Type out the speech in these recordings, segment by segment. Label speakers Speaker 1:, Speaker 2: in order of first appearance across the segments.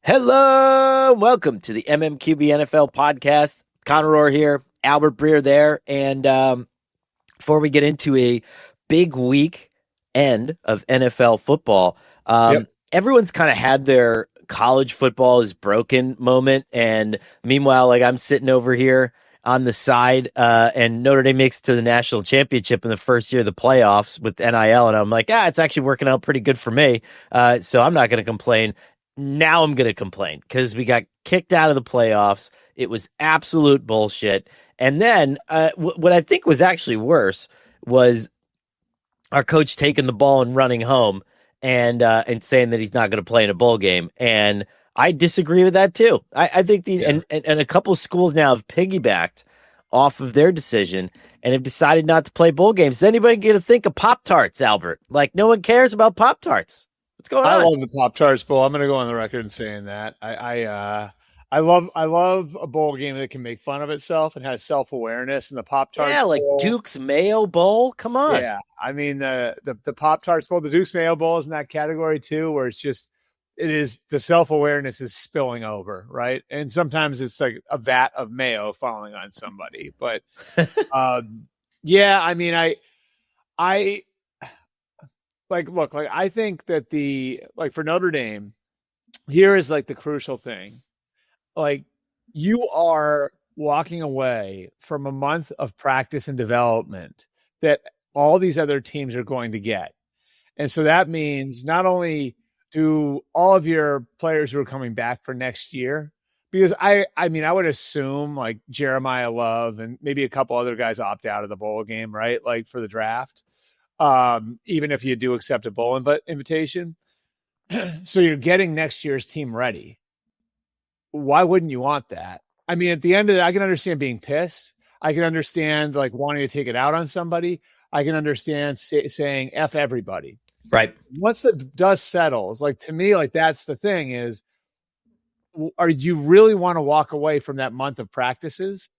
Speaker 1: Hello, welcome to the MMQB NFL podcast. Conor here, Albert Breer there, and before we get into a big week end of NFL football, everyone's kind of had their college football is broken moment, and meanwhile, like I'm sitting over here on the side, and Notre Dame makes it to the national championship in the first year of the playoffs with NIL, and I'm like, it's actually working out pretty good for me, so I'm not going to complain. Now I'm going to complain because we got kicked out of the playoffs. It was absolute bullshit. And then what I think was actually worse was our coach taking the ball and running home and saying that he's not going to play in a bowl game. And I disagree with that too. I think and a couple of schools now have piggybacked off of their decision and have decided not to play bowl games. Does anybody get to think of Pop-Tarts, Albert? Like no one cares about Pop-Tarts. What's going on?
Speaker 2: I love the Pop-Tarts bowl. I'm going to go on the record and saying that I love a bowl game that can make fun of itself and has self-awareness. And the Pop-Tarts,
Speaker 1: like
Speaker 2: bowl,
Speaker 1: Duke's Mayo Bowl. Come on,
Speaker 2: yeah. I mean the Pop-Tarts bowl, the Duke's Mayo Bowl is in that category too, where the self-awareness is spilling over, right? And sometimes it's like a vat of mayo falling on somebody, but yeah. I mean, I. Look, I think that for Notre Dame, here is like the crucial thing. Like you are walking away from a month of practice and development that all these other teams are going to get. And so that means not only do all of your players who are coming back for next year, because I would assume like Jeremiah Love and maybe a couple other guys opt out of the bowl game, right? Like for the draft. Even if you do accept a bowl invitation. So you're getting next year's team ready. Why wouldn't you want that? I mean, at the end of it, I can understand being pissed. I can understand like wanting to take it out on somebody. I can understand saying F everybody.
Speaker 1: Right.
Speaker 2: Once the dust settles, like to me, like that's the thing is, are you really want to walk away from that month of practices,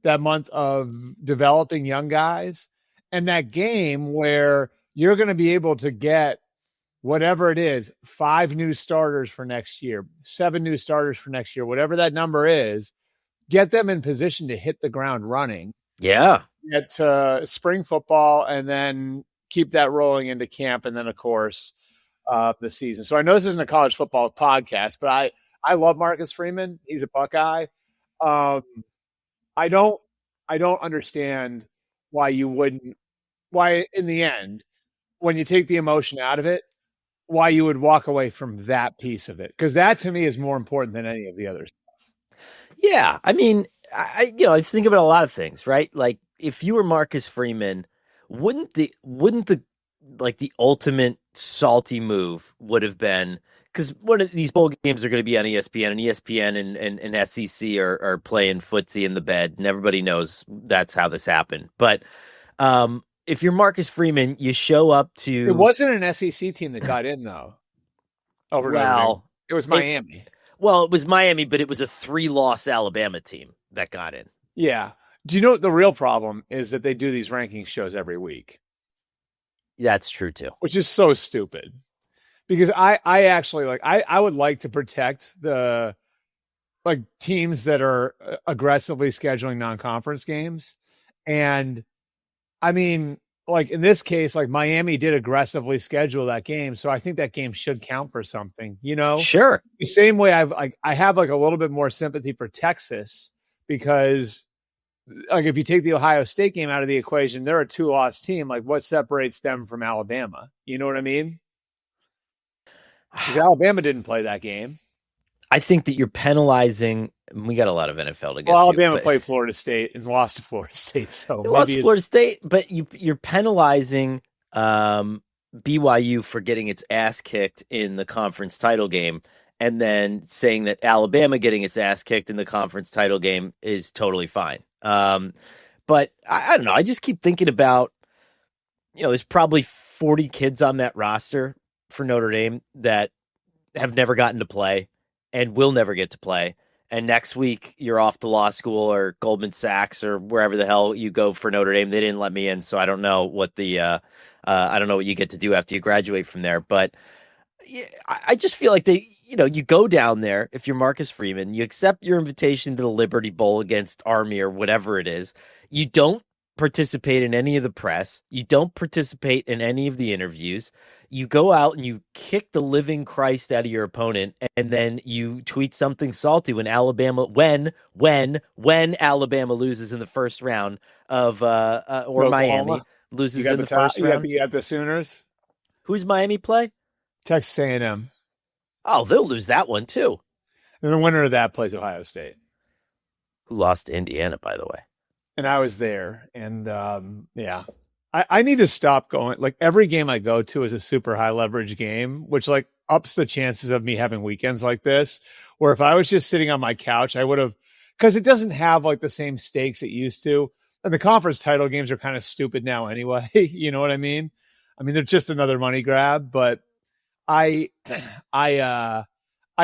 Speaker 2: that month of developing young guys? And that game where you're going to be able to get whatever it is, 5 new starters for next year, 7 new starters for next year, whatever that number is, get them in position to hit the ground running.
Speaker 1: Yeah.
Speaker 2: Get spring football and then keep that rolling into camp. And then, of course, the season. So I know this isn't a college football podcast, but I love Marcus Freeman. He's a Buckeye. I don't understand why in the end, when you take the emotion out of it, why you would walk away from that piece of it. Because that to me is more important than any of the other stuff.
Speaker 1: Yeah. I mean, I think about a lot of things, right? Like if you were Marcus Freeman, wouldn't the ultimate salty move would have been, because one of these bowl games are going to be on ESPN, and ESPN and SEC are playing footsie in the bed, and everybody knows that's how this happened. But if you're Marcus Freeman, you show up to...
Speaker 2: It wasn't an SEC team that got in, though. It was Miami.
Speaker 1: It was Miami, but it was a 3-loss Alabama team that got in.
Speaker 2: Yeah. Do you know what the real problem is? That they do these ranking shows every week.
Speaker 1: That's true, too.
Speaker 2: Which is so stupid. Because I actually I would like to protect the teams that are aggressively scheduling non-conference games. And I mean, in this case, Miami did aggressively schedule that game. So I think that game should count for something,
Speaker 1: Sure.
Speaker 2: The same way I have a little bit more sympathy for Texas because if you take the Ohio State game out of the equation, they're a 2-loss team. What separates them from Alabama? You know what I mean? Because Alabama didn't play that game.
Speaker 1: I think that you're penalizing. We got a lot of NFL to get
Speaker 2: to.
Speaker 1: Alabama
Speaker 2: played Florida State and lost to Florida State. So
Speaker 1: lost to Florida State, but you're penalizing BYU for getting its ass kicked in the conference title game, and then saying that Alabama getting its ass kicked in the conference title game is totally fine. But I don't know. I just keep thinking about, there's probably 40 kids on that roster for Notre Dame that have never gotten to play and will never get to play. And next week you're off to law school or Goldman Sachs or wherever the hell you go for Notre Dame. They didn't let me in, so I don't know what I don't know what you get to do after you graduate from there. But Yeah, I just feel like you go down there if you're Marcus Freeman, you accept your invitation to the Liberty Bowl against Army or whatever it is. You don't participate in any of the press. You don't participate in any of the interviews. You go out and you kick the living Christ out of your opponent, and then you tweet something salty when Alabama loses in the first round of or Miami
Speaker 2: Oklahoma.
Speaker 1: loses in the first round.
Speaker 2: You got the Sooners.
Speaker 1: Who's Miami play?
Speaker 2: Texas A&M.
Speaker 1: Oh, they'll lose that one too.
Speaker 2: And the winner of that plays Ohio State.
Speaker 1: Who lost to Indiana, by the way.
Speaker 2: And I was there. And yeah, I need to stop going. Like every game I go to is a super high leverage game, which like ups the chances of me having weekends like this. Where if I was just sitting on my couch, I would have, because it doesn't have like the same stakes it used to. And the conference title games are kind of stupid now anyway. You know what I mean? I mean, they're just another money grab, but I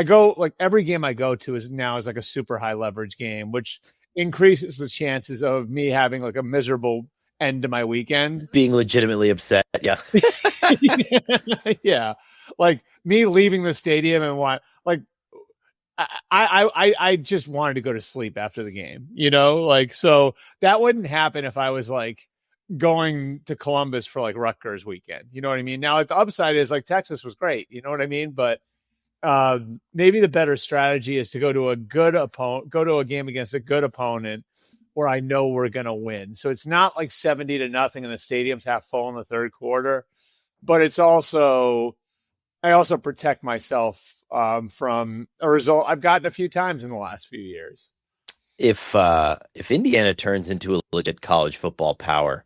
Speaker 2: go like every game I go to is like a super high leverage game, which increases the chances of me having like a miserable end to my weekend.
Speaker 1: Being legitimately upset. Yeah.
Speaker 2: Yeah. Like me leaving the stadium and I just wanted to go to sleep after the game, like, so that wouldn't happen if I was like going to Columbus for like Rutgers weekend. You know what I mean? Now the upside is like Texas was great. You know what I mean? But maybe the better strategy is to go to a game against a good opponent where I know we're going to win. So it's not like 70-0 and the stadium's half full in the third quarter, but I also protect myself from a result I've gotten a few times in the last few years.
Speaker 1: If Indiana turns into a legit college football power,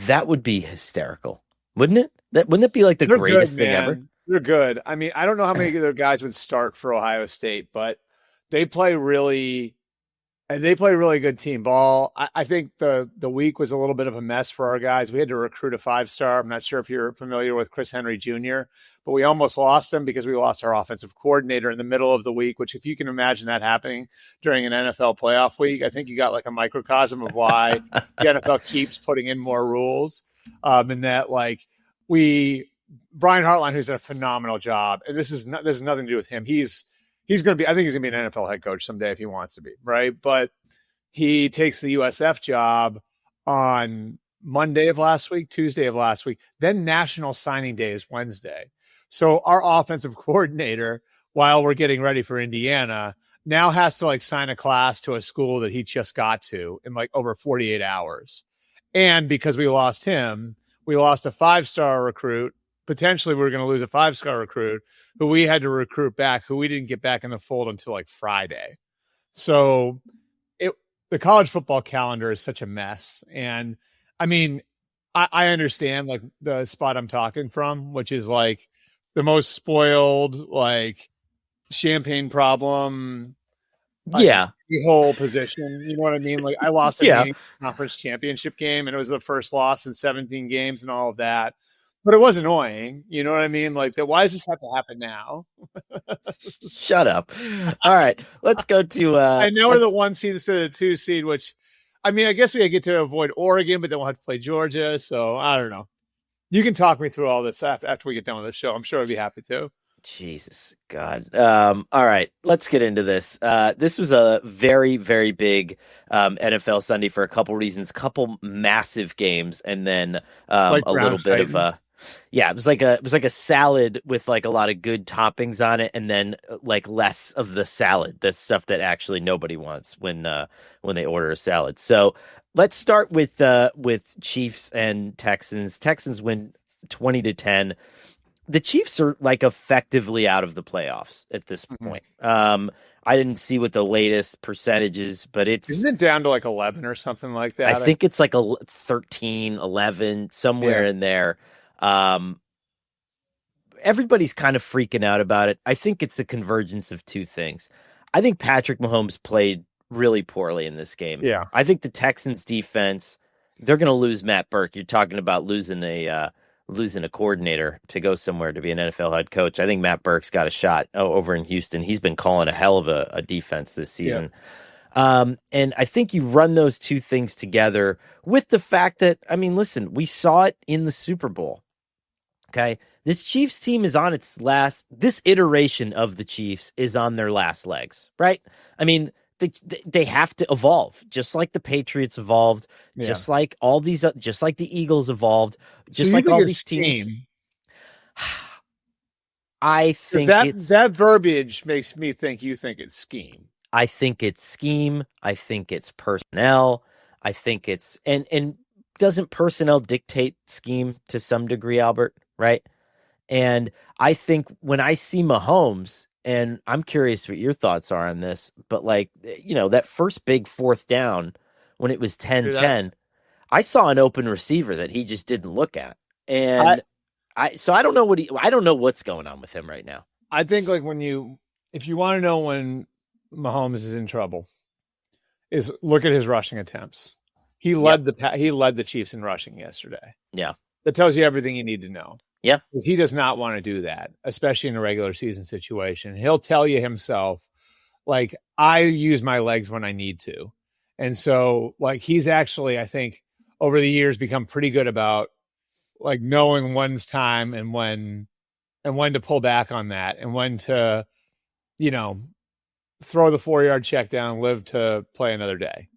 Speaker 1: that would be hysterical, wouldn't it? Wouldn't it be like
Speaker 2: They're
Speaker 1: greatest
Speaker 2: good,
Speaker 1: thing ever?
Speaker 2: They're good. I mean, I don't know how many of their guys would start for Ohio State, but they play really good team ball. I think the week was a little bit of a mess for our guys. We had to recruit a 5-star. I'm not sure if you're familiar with Chris Henry Jr., but we almost lost him because we lost our offensive coordinator in the middle of the week, which if you can imagine that happening during an NFL playoff week, I think you got like a microcosm of why the NFL keeps putting in more rules. And that like Brian Hartline, who's done a phenomenal job, and this has nothing to do with him. He's going to be, I think he's going to be an NFL head coach someday if he wants to be, right? But he takes the USF job on Monday of last week, Tuesday of last week. Then National Signing Day is Wednesday. So our offensive coordinator, while we're getting ready for Indiana, now has to like sign a class to a school that he just got to in like over 48 hours. And because we lost him, we lost a 5-star recruit. Potentially we were going to lose a 5-star recruit who we had to recruit back, who we didn't get back in the fold until like Friday. So the college football calendar is such a mess. And I mean, I understand like the spot I'm talking from, which is like the most spoiled, like champagne problem.
Speaker 1: Yeah.
Speaker 2: The whole position. You know what I mean? Like I lost a conference championship game and it was the first loss in 17 games and all of that. But it was annoying. You know what I mean? Like, why does this have to happen now?
Speaker 1: Shut up. All right. Let's go to...
Speaker 2: I know we're the 1 seed instead of the 2 seed, which, I mean, I guess we get to avoid Oregon, but then we'll have to play Georgia. So, I don't know. You can talk me through all this after we get done with the show. I'm sure I'd be happy to.
Speaker 1: Jesus God. All right, let's get into this. This was a very, very big NFL Sunday for a couple reasons, couple massive games, and then
Speaker 2: like
Speaker 1: a little bit of it was like a salad with like a lot of good toppings on it, and then like less of the salad, the stuff that actually nobody wants when they order a salad. So let's start with Chiefs and Texans. Texans win 20-10. The Chiefs are like effectively out of the playoffs at this point. I didn't see what the latest percentages, but
Speaker 2: isn't it down to like 11 or something like that?
Speaker 1: I think it's like a 13, 11, somewhere in there. Everybody's kind of freaking out about it. I think it's a convergence of two things. I think Patrick Mahomes played really poorly in this game.
Speaker 2: Yeah.
Speaker 1: I think the Texans defense, they're going to lose Matt Burke. You're talking about losing a coordinator to go somewhere to be an NFL head coach. I think Matt Burke's got a shot over in Houston. He's been calling a hell of a defense this season. Yeah. And I think you run those two things together with the fact that, I mean, listen, we saw it in the Super Bowl. Okay. This Chiefs team is on this iteration of the Chiefs is on their last legs, right? I mean, they have to evolve, just like the Patriots evolved, just like just like the Eagles evolved, just
Speaker 2: So you
Speaker 1: like
Speaker 2: think
Speaker 1: all
Speaker 2: it's
Speaker 1: these teams.
Speaker 2: scheme?
Speaker 1: I think
Speaker 2: that verbiage makes me think you think it's scheme.
Speaker 1: I think it's scheme. I think it's personnel. I think it's and doesn't personnel dictate scheme to some degree, Albert, right? And I think when I see Mahomes, and I'm curious what your thoughts are on this, but like, that first big fourth down when it was 10-10, I saw an open receiver that he just didn't look at. And I don't know I don't know what's going on with him right now.
Speaker 2: I think like if you want to know when Mahomes is in trouble, is look at his rushing attempts. He led the Chiefs in rushing yesterday.
Speaker 1: Yeah.
Speaker 2: That tells you everything you need to know.
Speaker 1: Yeah.
Speaker 2: Because he does not want to do that, especially in a regular season situation. He'll tell you himself, like, I use my legs when I need to. And so, like, he's actually, I think, over the years become pretty good about, like, knowing when's time and when to pull back on that and when to, throw the 4-yard check down and live to play another day,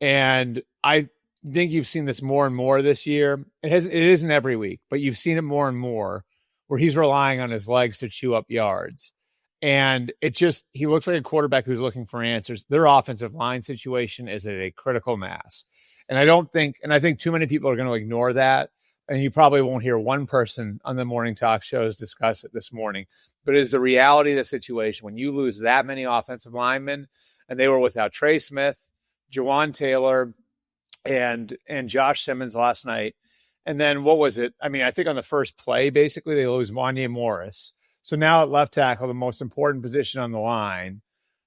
Speaker 2: And I think you've seen this more and more this year. It isn't every week, but you've seen it more and more where he's relying on his legs to chew up yards. And he looks like a quarterback who's looking for answers. Their offensive line situation is at a critical mass. And I think too many people are going to ignore that. And you probably won't hear one person on the morning talk shows discuss it this morning, but it is the reality of the situation. When you lose that many offensive linemen, and they were without Trey Smith, Jawan Taylor, and Josh Simmons last night. And then what was it? I mean, I think on the first play, basically they lose Wanya Morris. So now at left tackle, the most important position on the line,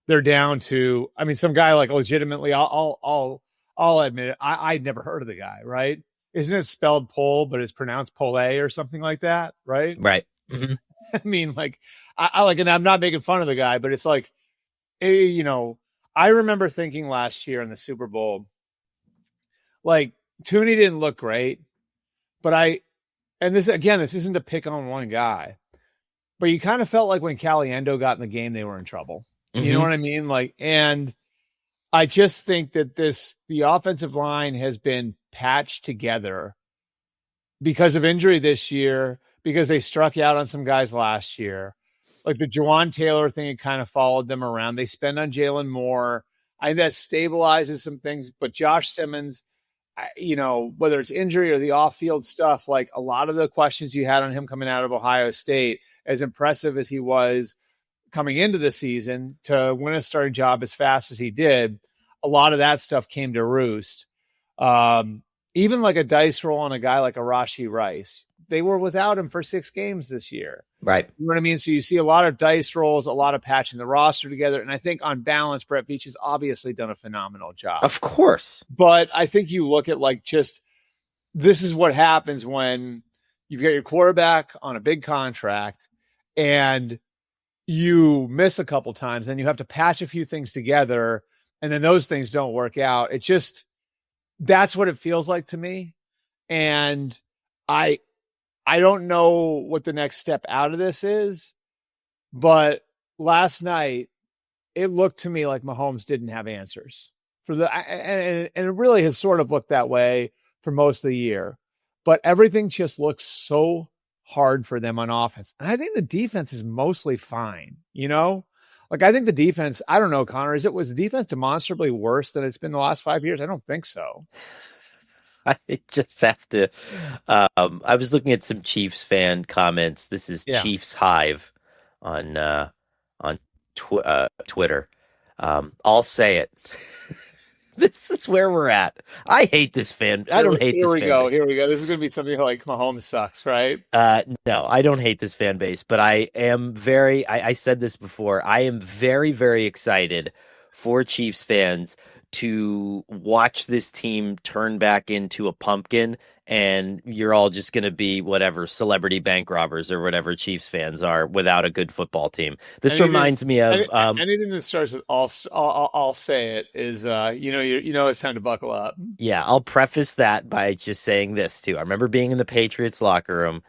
Speaker 2: they're down to, I mean, some guy like legitimately, I'll admit it, I'd never heard of the guy, right? Isn't it spelled Pole, but it's pronounced Pole or something like that, right?
Speaker 1: Right. Mm-hmm.
Speaker 2: I mean, like, I like, and I'm not making fun of the guy, but it's like, I remember thinking last year in the Super Bowl, like, Tooney didn't look great, but this isn't to pick on one guy, but you kind of felt like when Caliendo got in the game, they were in trouble. Mm-hmm. You know what I mean? Like, and I just think that the offensive line has been patched together because of injury this year, because they struck out on some guys last year. Like the Jawan Taylor thing, it kind of followed them around. They spend on Jalen Moore. I think that stabilizes some things, but Josh Simmons, whether it's injury or the off-field stuff, like a lot of the questions you had on him coming out of Ohio State, as impressive as he was coming into the season to win a starting job as fast as he did, a lot of that stuff came to roost. Even like a dice roll on a guy like Arashi Rice, they were without him for 6 games this year.
Speaker 1: Right.
Speaker 2: You know what I mean? So you see a lot of dice rolls, a lot of patching the roster together. And I think on balance, Brett Veach has obviously done a phenomenal job.
Speaker 1: Of course.
Speaker 2: But I think you look at like this is what happens when you've got your quarterback on a big contract and you miss a couple times, then you have to patch a few things together, and then those things don't work out. That's what it feels like to me. And I don't know what the next step out of this is, but last night it looked to me like Mahomes didn't have answers and it really has sort of looked that way for most of the year, but everything just looks so hard for them on offense. And I think the defense is mostly fine, Like, I think the defense, I don't know, Conor, was the defense demonstrably worse than it's been the last 5 years? I don't think so.
Speaker 1: I just have to, I was looking at some Chiefs fan comments. This is Chiefs Hive on Twitter. I'll say it. This is where we're at. I hate this fan. I don't hate this fan base.
Speaker 2: Here we go. This is going to be something like Mahomes sucks, right?
Speaker 1: No, I don't hate this fan base, but I am I said this before. I am very, very excited for Chiefs fans to watch this team turn back into a pumpkin, and you're all just going to be whatever celebrity bank robbers or whatever Chiefs fans are without a good football team. This reminds me of
Speaker 2: anything that starts with I'll say it is it's time to buckle up.
Speaker 1: Yeah, I'll preface that by just saying this too. I remember being in the Patriots locker room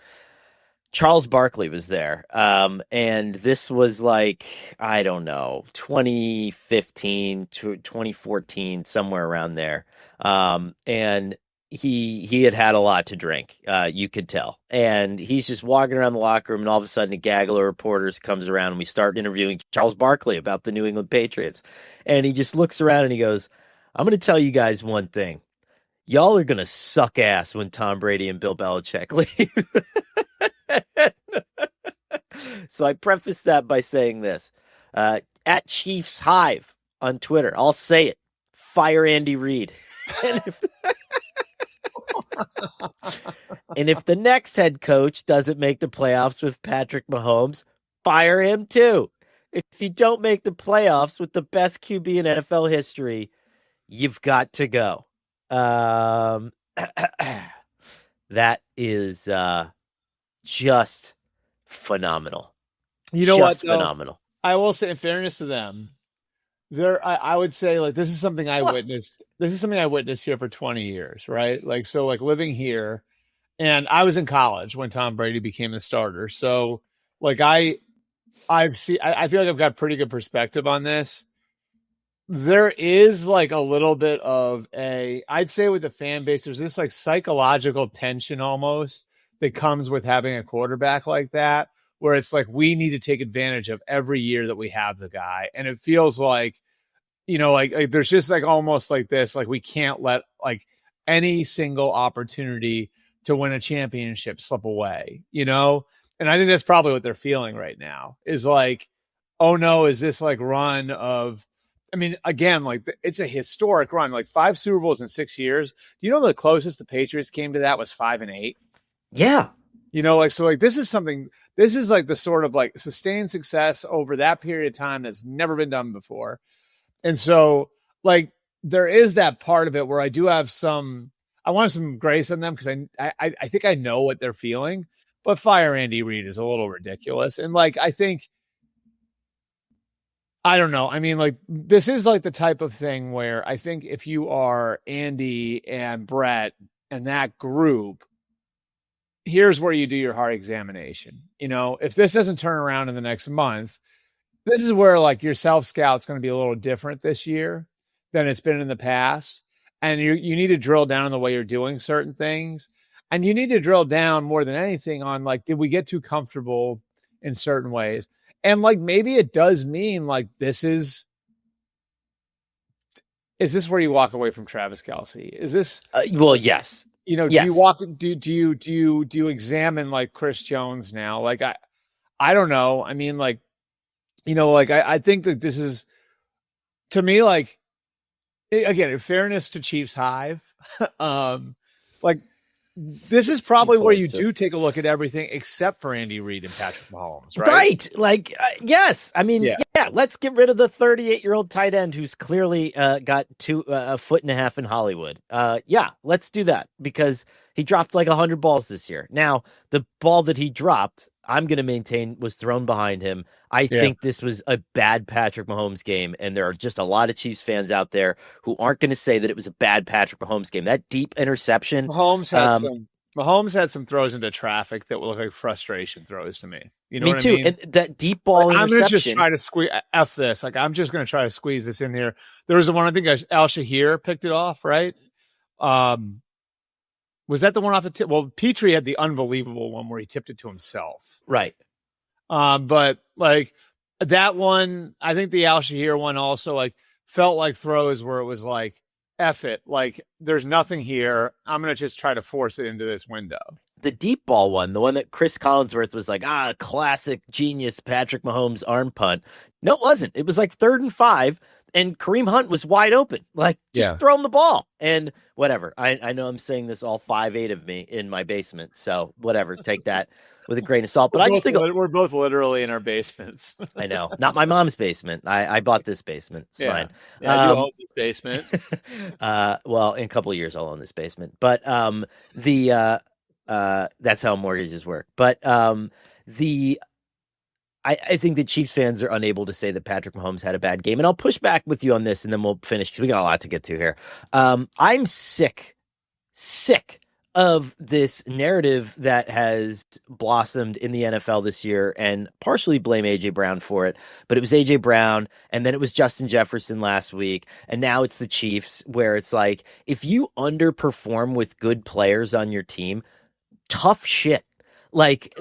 Speaker 1: Charles Barkley was there. And this was like, I don't know, 2015 to 2014, somewhere around there. And he had a lot to drink, you could tell. And he's just walking around the locker room, and all of a sudden a gaggle of reporters comes around, and we start interviewing Charles Barkley about the New England Patriots. And he just looks around and he goes, I'm going to tell you guys one thing. Y'all are going to suck ass when Tom Brady and Bill Belichick leave. So I preface that by saying this. At Chiefs Hive on Twitter, I'll say it. Fire Andy Reid. And if the next head coach doesn't make the playoffs with Patrick Mahomes, fire him too. If you don't make the playoffs with the best QB in NFL history, you've got to go. That is just phenomenal.
Speaker 2: You know
Speaker 1: just
Speaker 2: what? Though,
Speaker 1: phenomenal.
Speaker 2: I will say, in fairness to them, I would say, like, this is something I witnessed. This is something I witnessed here for 20 years, right? Like, so, like, living here, and I was in college when Tom Brady became the starter. So, like, I feel like I've got pretty good perspective on this. There is like a little bit of I'd say with the fan base, there's this like psychological tension almost that comes with having a quarterback like that, where it's like, we need to take advantage of every year that we have the guy. And it feels like, like there's just like almost like this, like we can't let like any single opportunity to win a championship slip away, And I think that's probably what they're feeling right now is like, oh no, is this like run of, I mean, again, like it's a historic run, like 5 Super Bowls in 6 years. Do you know the closest the Patriots came to that was 5 and 8?
Speaker 1: Yeah.
Speaker 2: Like, so like, this is like the sort of like sustained success over that period of time that's never been done before. And so like, there is that part of it where I do have I want some grace on them because I think I know what they're feeling, but fire Andy Reid is a little ridiculous. And like, I don't know. I mean, like, this is like the type of thing where I think if you are Andy and Brett and that group, here's where you do your heart examination. If this doesn't turn around in the next month, this is where like your self-scout's going to be a little different this year than it's been in the past. And you need to drill down on the way you're doing certain things. And you need to drill down more than anything on like, did we get too comfortable in certain ways? And like, maybe it does mean like, is this where you walk away from Travis Kelce? Is this,
Speaker 1: well, yes.
Speaker 2: Do you walk, do you examine like Chris Jones now? Like, I don't know. I mean, like, like I think that this is, to me, like, again, in fairness to Chiefs Hive, like, this is probably where you do take a look at everything except for Andy Reid and Patrick Mahomes, right?
Speaker 1: Right. Like, yes. I mean, yeah, let's get rid of the 38-year-old tight end who's clearly got a foot and a half in Hollywood. Yeah, let's do that because he dropped like 100 balls this year. Now, the ball that he dropped, I'm going to maintain, was thrown behind him. I think this was a bad Patrick Mahomes game, and there are just a lot of Chiefs fans out there who aren't going to say that it was a bad Patrick Mahomes game. That deep interception.
Speaker 2: Mahomes had some throws into traffic that would look like frustration throws to me. You know
Speaker 1: me
Speaker 2: what
Speaker 1: too.
Speaker 2: I mean?
Speaker 1: And that deep ball interception.
Speaker 2: I'm going to just try to squeeze F this. Like, I'm just going to try to squeeze this in here. There was the one, I think Al Shahir picked it off, right? Was that the one off the tip? Well, Petrie had the unbelievable one where he tipped it to himself.
Speaker 1: Right.
Speaker 2: But like that one, I think the Al Shahir one also like felt like throws where it was like, F it. Like, there's nothing here. I'm going to just try to force it into this window.
Speaker 1: The deep ball one, the one that Chris Collinsworth was like, classic genius Patrick Mahomes arm punt. No, it wasn't. It was like 3rd and 5, and Kareem Hunt was wide open. Like, just throw him the ball. And whatever. I know I'm saying this all 5'8" of me in my basement, so whatever. Take that with a grain of salt. But I just think
Speaker 2: we're both literally in our basements.
Speaker 1: I know. Not my mom's basement. I bought this basement. It's mine.
Speaker 2: Yeah, I do own this basement.
Speaker 1: Well, in a couple of years I'll own this basement. But that's how mortgages work. But I think that Chiefs fans are unable to say that Patrick Mahomes had a bad game. And I'll push back with you on this, and then we'll finish because we got a lot to get to here. I'm sick of this narrative that has blossomed in the NFL this year, and partially blame AJ Brown for it, but it was AJ Brown, and then it was Justin Jefferson last week, and now it's the Chiefs, where it's like, if you underperform with good players on your team, tough shit. Like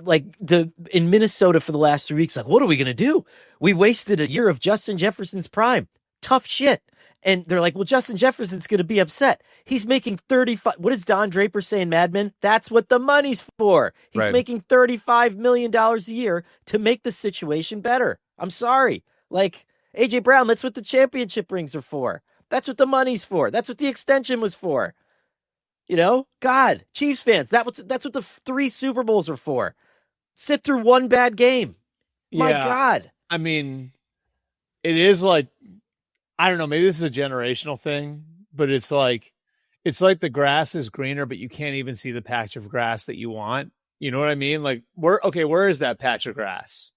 Speaker 1: in Minnesota for the last 3 weeks, like, what are we gonna do? We wasted a year of Justin Jefferson's prime. Tough shit. And they're like, well, Justin Jefferson's going to be upset. He's making 35. What does Don Draper say in Mad Men? That's what the money's for. He's
Speaker 2: Right.
Speaker 1: making $35 million a year to make the situation better. I'm sorry. Like, AJ Brown, that's what the championship rings are for. That's what the money's for. That's what the extension was for. You know, God, Chiefs fans, that's what the 3 Super Bowls are for. Sit through one bad game. My God.
Speaker 2: I mean, it is like, I don't know, maybe this is a generational thing, but it's like the grass is greener, but you can't even see the patch of grass that you want. You know what I mean? Like, where is that patch of grass?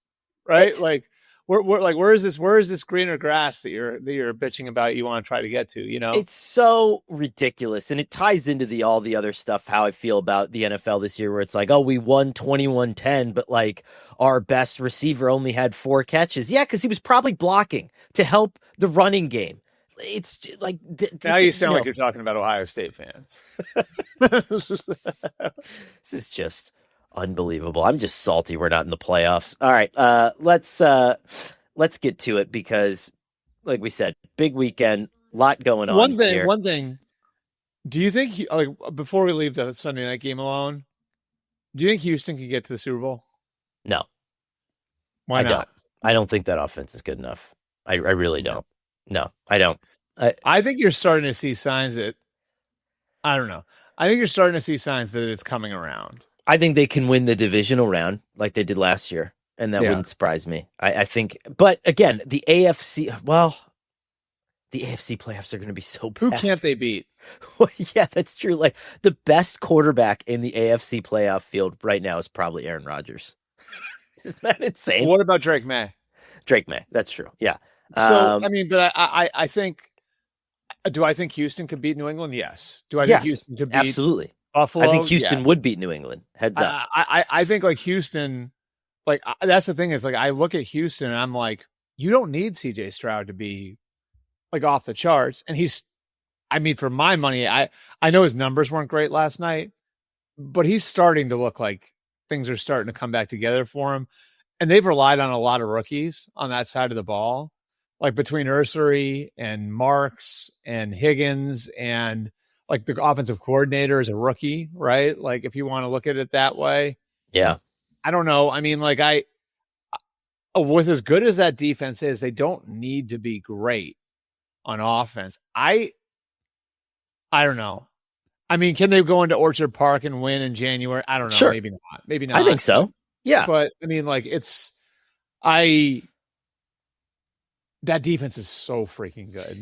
Speaker 2: Right? Like, where is this greener grass that you're bitching about, you want to try to get to, you know?
Speaker 1: It's so ridiculous, and it ties into all the other stuff, how I feel about the NFL this year, where it's like, oh, we won 21-10, but like our best receiver only had 4 catches. Yeah, because he was probably blocking to help the running game. It's like
Speaker 2: now you sound like you're talking about Ohio State fans.
Speaker 1: This is just unbelievable. I'm just salty we're not in the playoffs. All right, let's get to it, because, like we said, big weekend, lot going on.
Speaker 2: One thing. Do you think, before we leave the Sunday night game alone, do you think Houston can get to the Super Bowl?
Speaker 1: No.
Speaker 2: Why not?
Speaker 1: I don't think that offense is good enough. I really don't. No, I don't.
Speaker 2: I think you're starting to see signs that, I don't know. I think you're starting to see signs that it's coming around.
Speaker 1: I think they can win the divisional round like they did last year, and that wouldn't surprise me. I think, but again, the AFC playoffs are going to be so bad.
Speaker 2: Who can't they beat?
Speaker 1: Well, yeah, that's true. Like, the best quarterback in the AFC playoff field right now is probably Aaron Rodgers. Isn't that insane?
Speaker 2: What about Drake May?
Speaker 1: Drake May. That's true. Yeah.
Speaker 2: So, I mean, but I think, do I think Houston could beat New England? Yes. Do I think Houston could beat
Speaker 1: absolutely
Speaker 2: Buffalo?
Speaker 1: I think Houston would beat New England. Heads up.
Speaker 2: I think, like, Houston, like, that's the thing is, like, I look at Houston and I'm like, you don't need CJ Stroud to be, like, off the charts. And I mean, for my money, I know his numbers weren't great last night, but he's starting to look like things are starting to come back together for him. And they've relied on a lot of rookies on that side of the ball, like between Ursery and Marks and Higgins, and like the offensive coordinator is a rookie, right? Like, if you want to look at it that way.
Speaker 1: Yeah.
Speaker 2: I don't know. I mean, like, with as good as that defense is, they don't need to be great on offense. I don't know. I mean, can they go into Orchard Park and win in January? I don't know.
Speaker 1: Sure.
Speaker 2: Maybe not. Maybe not.
Speaker 1: I think so. Yeah.
Speaker 2: But I mean, like, that defense is so freaking good.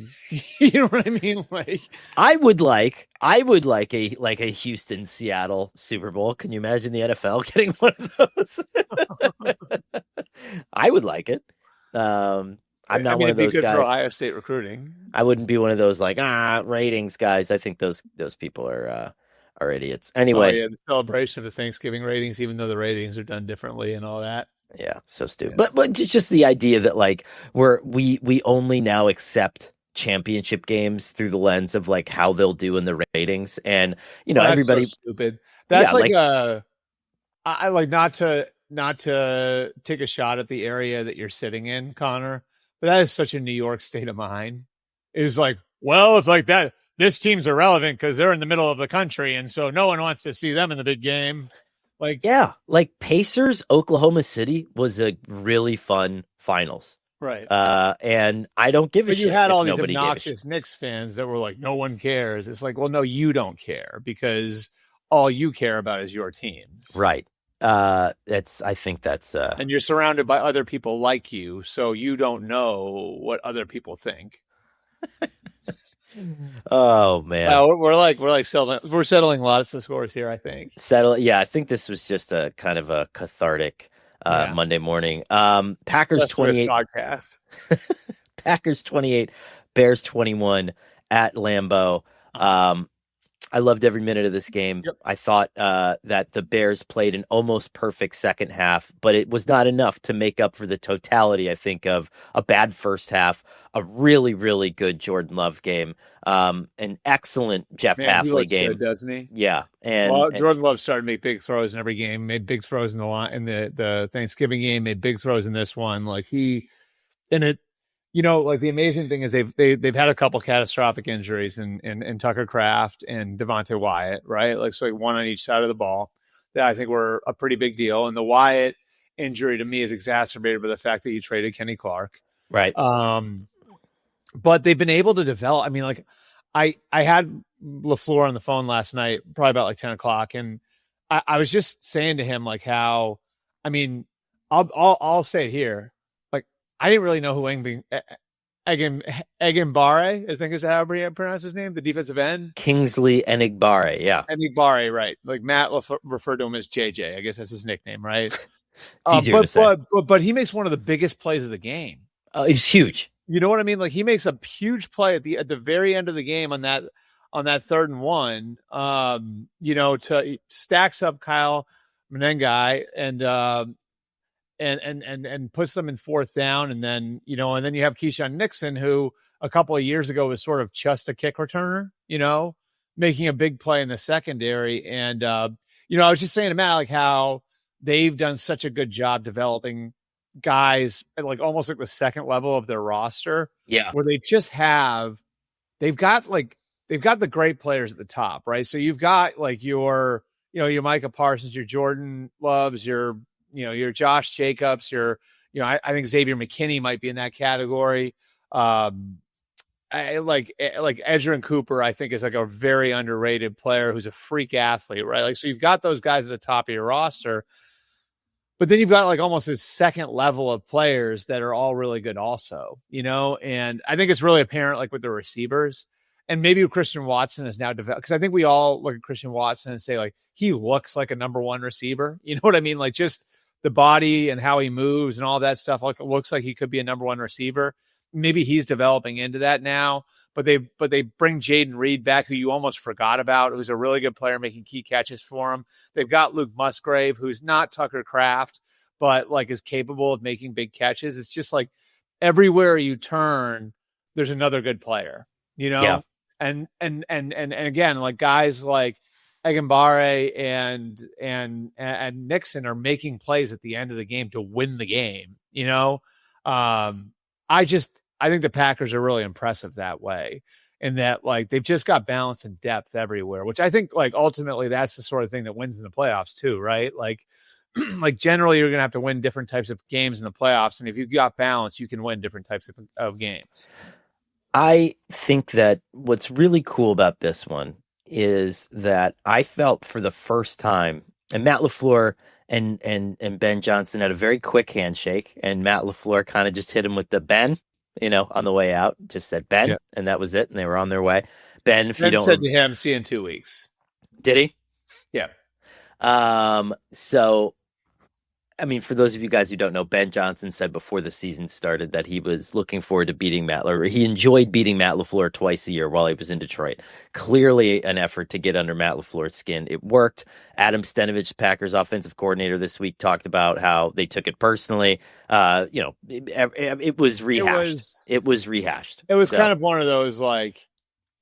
Speaker 2: You know what I mean? Like,
Speaker 1: I would like a Houston Seattle Super Bowl. Can you imagine the NFL getting one of those? I would like it. I'm not one of those guys.
Speaker 2: For Ohio State recruiting.
Speaker 1: I wouldn't be one of those like ratings guys. I think those people are idiots. Anyway,
Speaker 2: the celebration of the Thanksgiving ratings, even though the ratings are done differently and all that.
Speaker 1: Yeah, so stupid. But it's just the idea that, like, we only now accept championship games through the lens of, like, how they'll do in the ratings, and everybody
Speaker 2: so stupid. That's I like, not to take a shot at the area that you're sitting in, Connor, but that is such a New York state of mind. Is like, well, if like that, this team's irrelevant because they're in the middle of the country, and so no one wants to see them in the big game. Like,
Speaker 1: yeah, like Pacers, Oklahoma City was a really fun finals.
Speaker 2: Right.
Speaker 1: And I don't give a shit.
Speaker 2: You had all these obnoxious Knicks fans that were like, no one cares. It's like, well, no, you don't care because all you care about is your teams.
Speaker 1: Right. I think that's
Speaker 2: and you're surrounded by other people like you, so you don't know what other people think.
Speaker 1: Oh man,
Speaker 2: we're settling lots of scores here. I think
Speaker 1: Yeah, I think this was just a kind of a cathartic Monday morning. Packers 28
Speaker 2: podcast.
Speaker 1: Packers 28, Bears 21 at Lambeau. I loved every minute of this game.
Speaker 2: Yep.
Speaker 1: I thought that the Bears played an almost perfect second half, but it was not enough to make up for the totality, I think, of a bad first half, a really, really good Jordan Love game, an excellent Jeff
Speaker 2: Man, he
Speaker 1: Hafley
Speaker 2: looks
Speaker 1: game.
Speaker 2: good, doesn't he?
Speaker 1: Yeah,
Speaker 2: Well,
Speaker 1: and
Speaker 2: Jordan Love started to make big throws in every game. Made big throws in the Thanksgiving game. Made big throws in this one. Like and it, like the amazing thing is they've had a couple catastrophic injuries in Tucker Kraft and Devontae Wyatt, right? Like so, like one on each side of the ball that I think were a pretty big deal. And the Wyatt injury to me is exacerbated by the fact that you traded Kenny Clark,
Speaker 1: right.
Speaker 2: But they've been able to develop. I mean, like I had LaFleur on the phone last night, probably about like 10 o'clock. And I was just saying to him, like how, I mean, I'll say it here. Like, I didn't really know who Egenbare, I think is how you pronounce his name, the defensive end.
Speaker 1: Kingsley Enigbare, yeah.
Speaker 2: Enigbare, right. Like Matt referred to him as JJ. I guess that's his nickname, right?
Speaker 1: It's easier to say.
Speaker 2: But he makes one of the biggest plays of the game.
Speaker 1: It was huge.
Speaker 2: You know what I mean? Like he makes a huge play at the very end of the game on that 3rd and 1. To stacks up Kyle Menengai and puts them in 4th down, and then you have Keyshawn Nixon, who a couple of years ago was sort of just a kick returner, making a big play in the secondary. And I was just saying to Matt like how they've done such a good job developing guys at like almost like the second level of their roster.
Speaker 1: Yeah.
Speaker 2: Where they've got the great players at the top, right? So you've got like your Micah Parsons, your Jordan Loves, your Josh Jacobs, I think Xavier McKinney might be in that category. I like Edgerrin Cooper, I think is like a very underrated player who's a freak athlete, right? Like, so you've got those guys at the top of your roster. But then you've got like almost this second level of players that are all really good also, and I think it's really apparent like with the receivers and maybe Christian Watson is now developed. Cause I think we all look at Christian Watson and say like, he looks like a number 1 receiver. You know what I mean? Like just the body and how he moves and all that stuff. Like, it looks like he could be a number 1 receiver. Maybe he's developing into that now, but they bring Jaden Reed back, who you almost forgot about, who's a really good player making key catches for him. They've got Luke Musgrave, who's not Tucker Kraft, but like is capable of making big catches. It's just like everywhere you turn, there's another good player,
Speaker 1: Yeah.
Speaker 2: And again, like guys like Egenbare and Nixon are making plays at the end of the game to win the game. I think the Packers are really impressive that way, in that like they've just got balance and depth everywhere, which I think like ultimately that's the sort of thing that wins in the playoffs too, right? Like, like generally you're going to have to win different types of games in the playoffs, and if you've got balance, you can win different types of games.
Speaker 1: I think that what's really cool about this one is that I felt for the first time, and Matt LaFleur and Ben Johnson had a very quick handshake, and Matt LaFleur kind of just hit him with the Ben, on the way out, just said Ben, yeah. And that was it, and they were on their way. Ben, if you don't
Speaker 2: said to him, "See you in 2 weeks."
Speaker 1: Did he?
Speaker 2: Yeah.
Speaker 1: So, I mean, for those of you guys who don't know, Ben Johnson said before the season started that he was looking forward to beating Matt LaFleur. He enjoyed beating Matt LaFleur twice a year while he was in Detroit. Clearly an effort to get under Matt LaFleur's skin. It worked. Adam Stenavich, Packers offensive coordinator this week, talked about how they took it personally. It was rehashed. It was rehashed.
Speaker 2: It was kind of one of those like,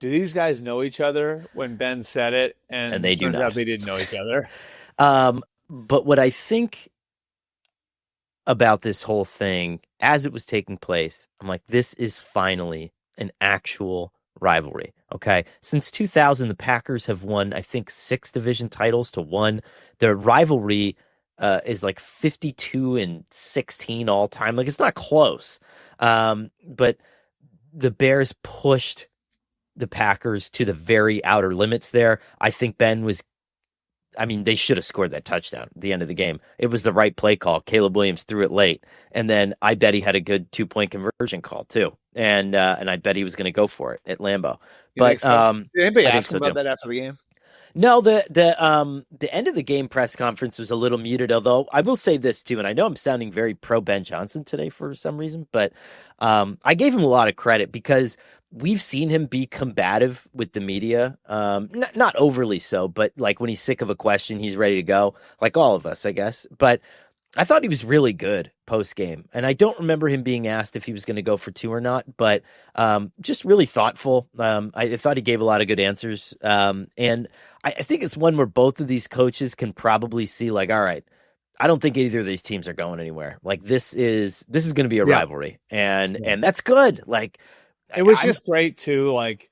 Speaker 2: do these guys know each other when Ben said it? And
Speaker 1: they do not.
Speaker 2: Out they didn't know each other.
Speaker 1: But what I think about this whole thing as it was taking place, I'm like, this is finally an actual rivalry. Okay. Since 2000, the Packers have won, I think, 6 division titles to 1. Their rivalry is like 52-16 all time. Like, it's not close. But the Bears pushed the Packers to the very outer limits there. I think they should have scored that touchdown at the end of the game. It was the right play call. Caleb Williams threw it late. And then I bet he had a good 2-point conversion call too. And I bet he was going to go for it at Lambeau.
Speaker 2: But did anybody ask him about that after the game?
Speaker 1: No, the end of the game press conference was a little muted, although I will say this too, and I know I'm sounding very pro Ben Johnson today for some reason, but I gave him a lot of credit because we've seen him be combative with the media. Not overly so, but like when he's sick of a question, he's ready to go, like all of us, I guess. But I thought he was really good post game, and I don't remember him being asked if he was going to go for two or not, but just really thoughtful. I thought he gave a lot of good answers, and I think it's one where both of these coaches can probably see, like, all right, I don't think either of these teams are going anywhere. Like this is going to be a rivalry, and that's good. Like
Speaker 2: it was just great too. Like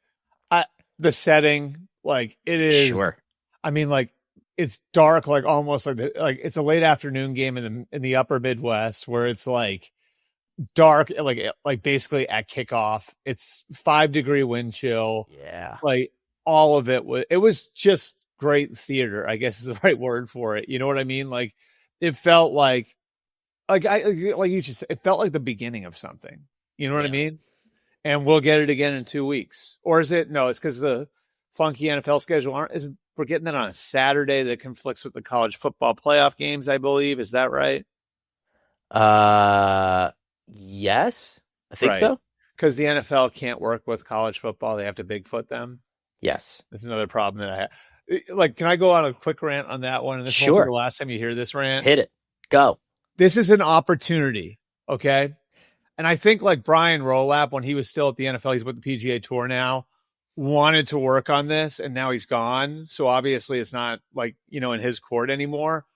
Speaker 2: the setting, like it is.
Speaker 1: Sure.
Speaker 2: I mean, like. It's dark, like almost like it's a late afternoon game in the upper Midwest where it's like dark, like basically at kickoff. It's 5-degree wind chill.
Speaker 1: Yeah,
Speaker 2: like all of it was just great theater, I guess is the right word for it. You know what I mean? Like it felt like you just it felt like the beginning of something. You know what I mean? And we'll get it again in 2 weeks, or is it? No, it's because the funky NFL schedule we're getting that on a Saturday that conflicts with the college football playoff games, I believe. Is that right?
Speaker 1: Yes, I think so.
Speaker 2: Because the NFL can't work with college football. They have to Bigfoot them.
Speaker 1: Yes.
Speaker 2: That's another problem that I have. Like, can I go on a quick rant on that one? And this won't be the last time you hear this rant.
Speaker 1: Hit it. Go.
Speaker 2: This is an opportunity, okay? And I think like Brian Rolap, when he was still at the NFL, he's with the PGA Tour now, wanted to work on this, and now he's gone. So obviously it's not like, in his court anymore.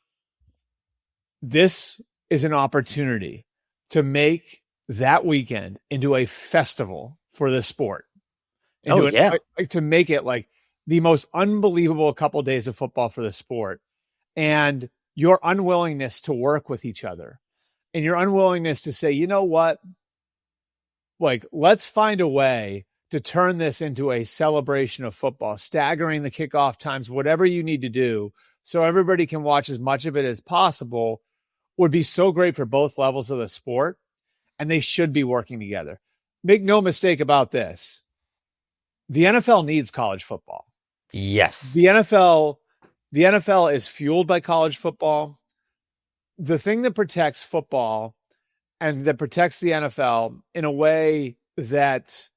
Speaker 2: This is an opportunity to make that weekend into a festival for the sport. To make it like the most unbelievable couple days of football for the sport. And your unwillingness to work with each other and your unwillingness to say, you know what? Like, let's find a way to turn this into a celebration of football, staggering the kickoff times, whatever you need to do so everybody can watch as much of it as possible would be so great for both levels of the sport. And they should be working together. Make no mistake about this. The NFL needs college football.
Speaker 1: Yes.
Speaker 2: The NFL is fueled by college football. The thing that protects football and that protects the NFL in a way that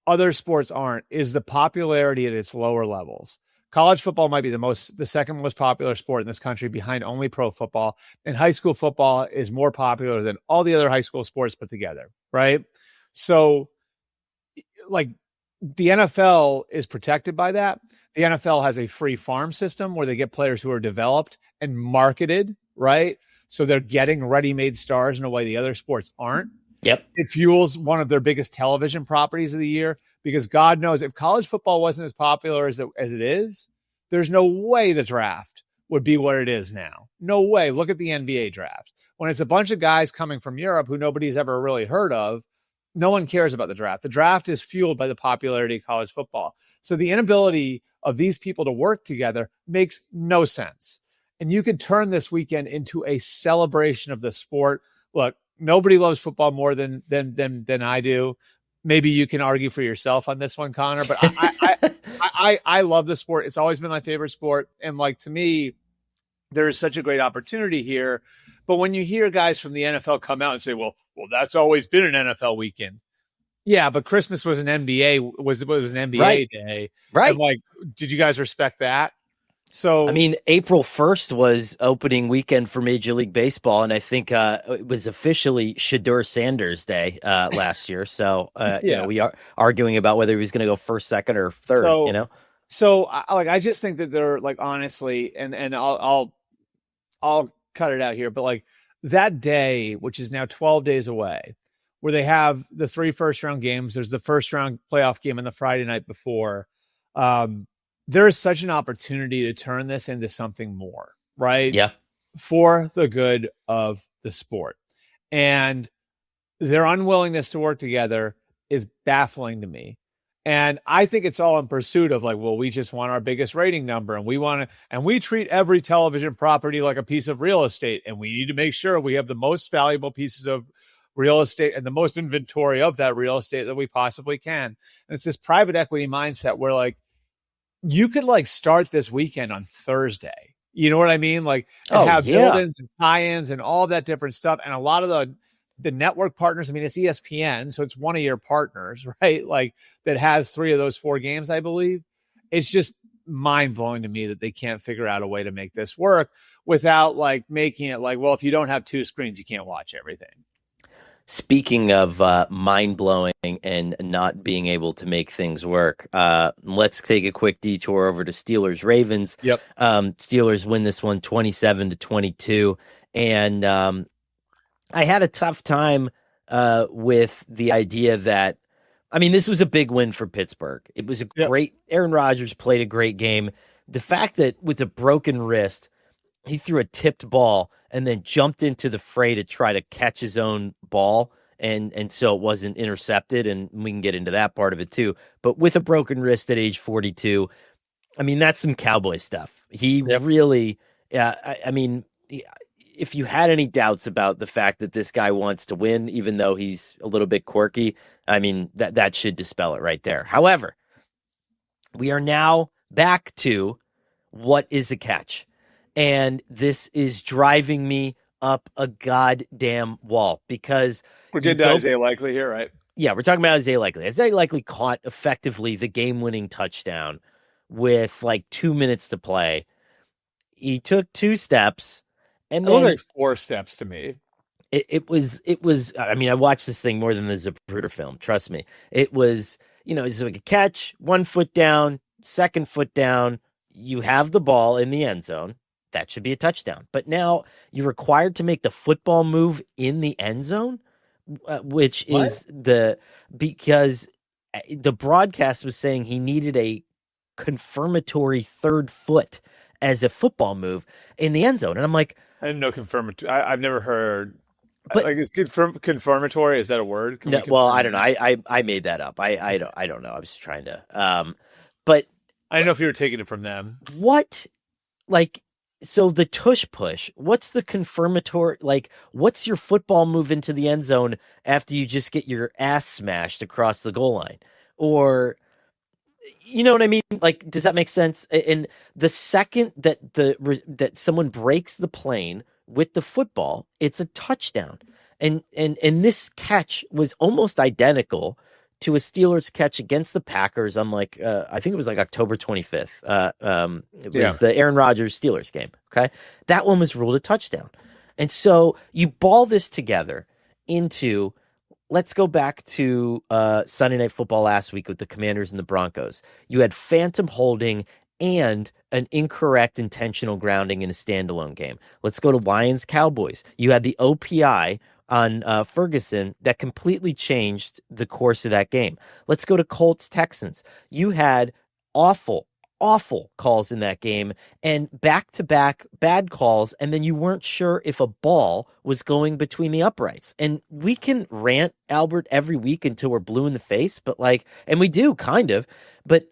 Speaker 2: other sports aren't is the popularity at its lower levels. College football might be the second most popular sport in this country behind only pro football. And high school football is more popular than all the other high school sports put together. Right. So like the NFL is protected by that. The NFL has a free farm system where they get players who are developed and marketed. Right. So they're getting ready-made stars in a way the other sports aren't.
Speaker 1: Yep.
Speaker 2: It fuels one of their biggest television properties of the year because God knows if college football wasn't as popular as it is, there's no way the draft would be what it is now. No way. Look at the NBA draft. When it's a bunch of guys coming from Europe who nobody's ever really heard of, no one cares about the draft. The draft is fueled by the popularity of college football. So the inability of these people to work together makes no sense. And you could turn this weekend into a celebration of the sport. Look, nobody loves football more than I do. Maybe you can argue for yourself on this one, Connor, but I love the sport. It's always been my favorite sport. And like, to me, there is such a great opportunity here. But when you hear guys from the NFL come out and say, well, that's always been an NFL weekend. Yeah, but Christmas was an NBA day.
Speaker 1: Right.
Speaker 2: And like, did you guys respect that? So,
Speaker 1: I mean, April 1st was opening weekend for Major League Baseball, and I think it was officially Shedeur Sanders Day last year. So, we are arguing about whether he was going to go first, second, or third.
Speaker 2: So I just think that they're like, honestly, and I'll cut it out here, but like that day, which is now 12 days away, where they have the 3 first-round games. There's the first-round playoff game on the Friday night before. There is such an opportunity to turn this into something more, right?
Speaker 1: Yeah.
Speaker 2: For the good of the sport. And their unwillingness to work together is baffling to me. And I think it's all in pursuit of like, well, we just want our biggest rating number and we treat every television property like a piece of real estate. And we need to make sure we have the most valuable pieces of real estate and the most inventory of that real estate that we possibly can. And it's this private equity mindset where like, you could like start this weekend on Thursday. You know what I mean? Like, and
Speaker 1: Oh
Speaker 2: have
Speaker 1: yeah.
Speaker 2: build-ins and tie-ins and all that different stuff. And a lot of the network partners, I mean, it's ESPN, so it's one of your partners, right? Like that has 3 of those 4 games, I believe. It's just mind blowing to me that they can't figure out a way to make this work without like making it like, well, if you don't have 2 screens, you can't watch everything.
Speaker 1: Speaking of mind blowing and not being able to make things work, let's take a quick detour over to Steelers Ravens.
Speaker 2: Yep.
Speaker 1: Steelers win this one 27-22, and I had a tough time with the idea that, I mean, this was a big win for Pittsburgh. It was a great. Aaron Rodgers played a great game. The fact that with a broken wrist, he threw a tipped ball and then jumped into the fray to try to catch his own ball, and so it wasn't intercepted, and we can get into that part of it too. But with a broken wrist at age 42, I mean, that's some cowboy stuff. He really, I mean, if you had any doubts about the fact that this guy wants to win, even though he's a little bit quirky, I mean, that should dispel it right there. However, we are now back to what is a catch. And this is driving me up a goddamn wall because
Speaker 2: we're getting to Isaiah Likely here, right?
Speaker 1: Yeah, we're talking about Isaiah Likely. Isaiah Likely caught effectively the game-winning touchdown with like 2 minutes to play. He took 2 steps, and then
Speaker 2: it looked like 4 steps to me.
Speaker 1: It was. I mean, I watched this thing more than the Zapruder film. Trust me. It was. It's like a catch, 1 foot down, 2nd foot down. You have the ball in the end zone. That should be a touchdown. But now you're required to make the football move in the end zone, which is because the broadcast was saying he needed a confirmatory 3rd foot as a football move in the end zone. And I'm like,
Speaker 2: I didn't know confirmatory. I've never heard. But like, is confirmatory? Is that a word?
Speaker 1: No, well, I don't know. I made that up. I don't know. I was trying to. But
Speaker 2: I don't know if you were taking it from them.
Speaker 1: What, like. So the tush push, what's the confirmatory, like, what's your football move into the end zone after you just get your ass smashed across the goal line? Or, you know what I mean? Like, does that make sense? And the second that someone breaks the plane with the football, it's a touchdown. And this catch was almost identical to a Steelers catch against the Packers on like, I think it was like October 25th. It was the Aaron Rodgers Steelers game. Okay. That one was ruled a touchdown. And so you ball this together into, let's go back to Sunday Night Football last week with the Commanders and the Broncos. You had phantom holding and an incorrect intentional grounding in a standalone game. Let's go to Lions Cowboys. You had the OPI on Ferguson that completely changed the course of that game. Let's go to Colts Texans. You had awful calls in that game and back-to-back bad calls, and then you weren't sure if a ball was going between the uprights. And we can rant, Albert, every week until we're blue in the face, but like, and we do kind of, but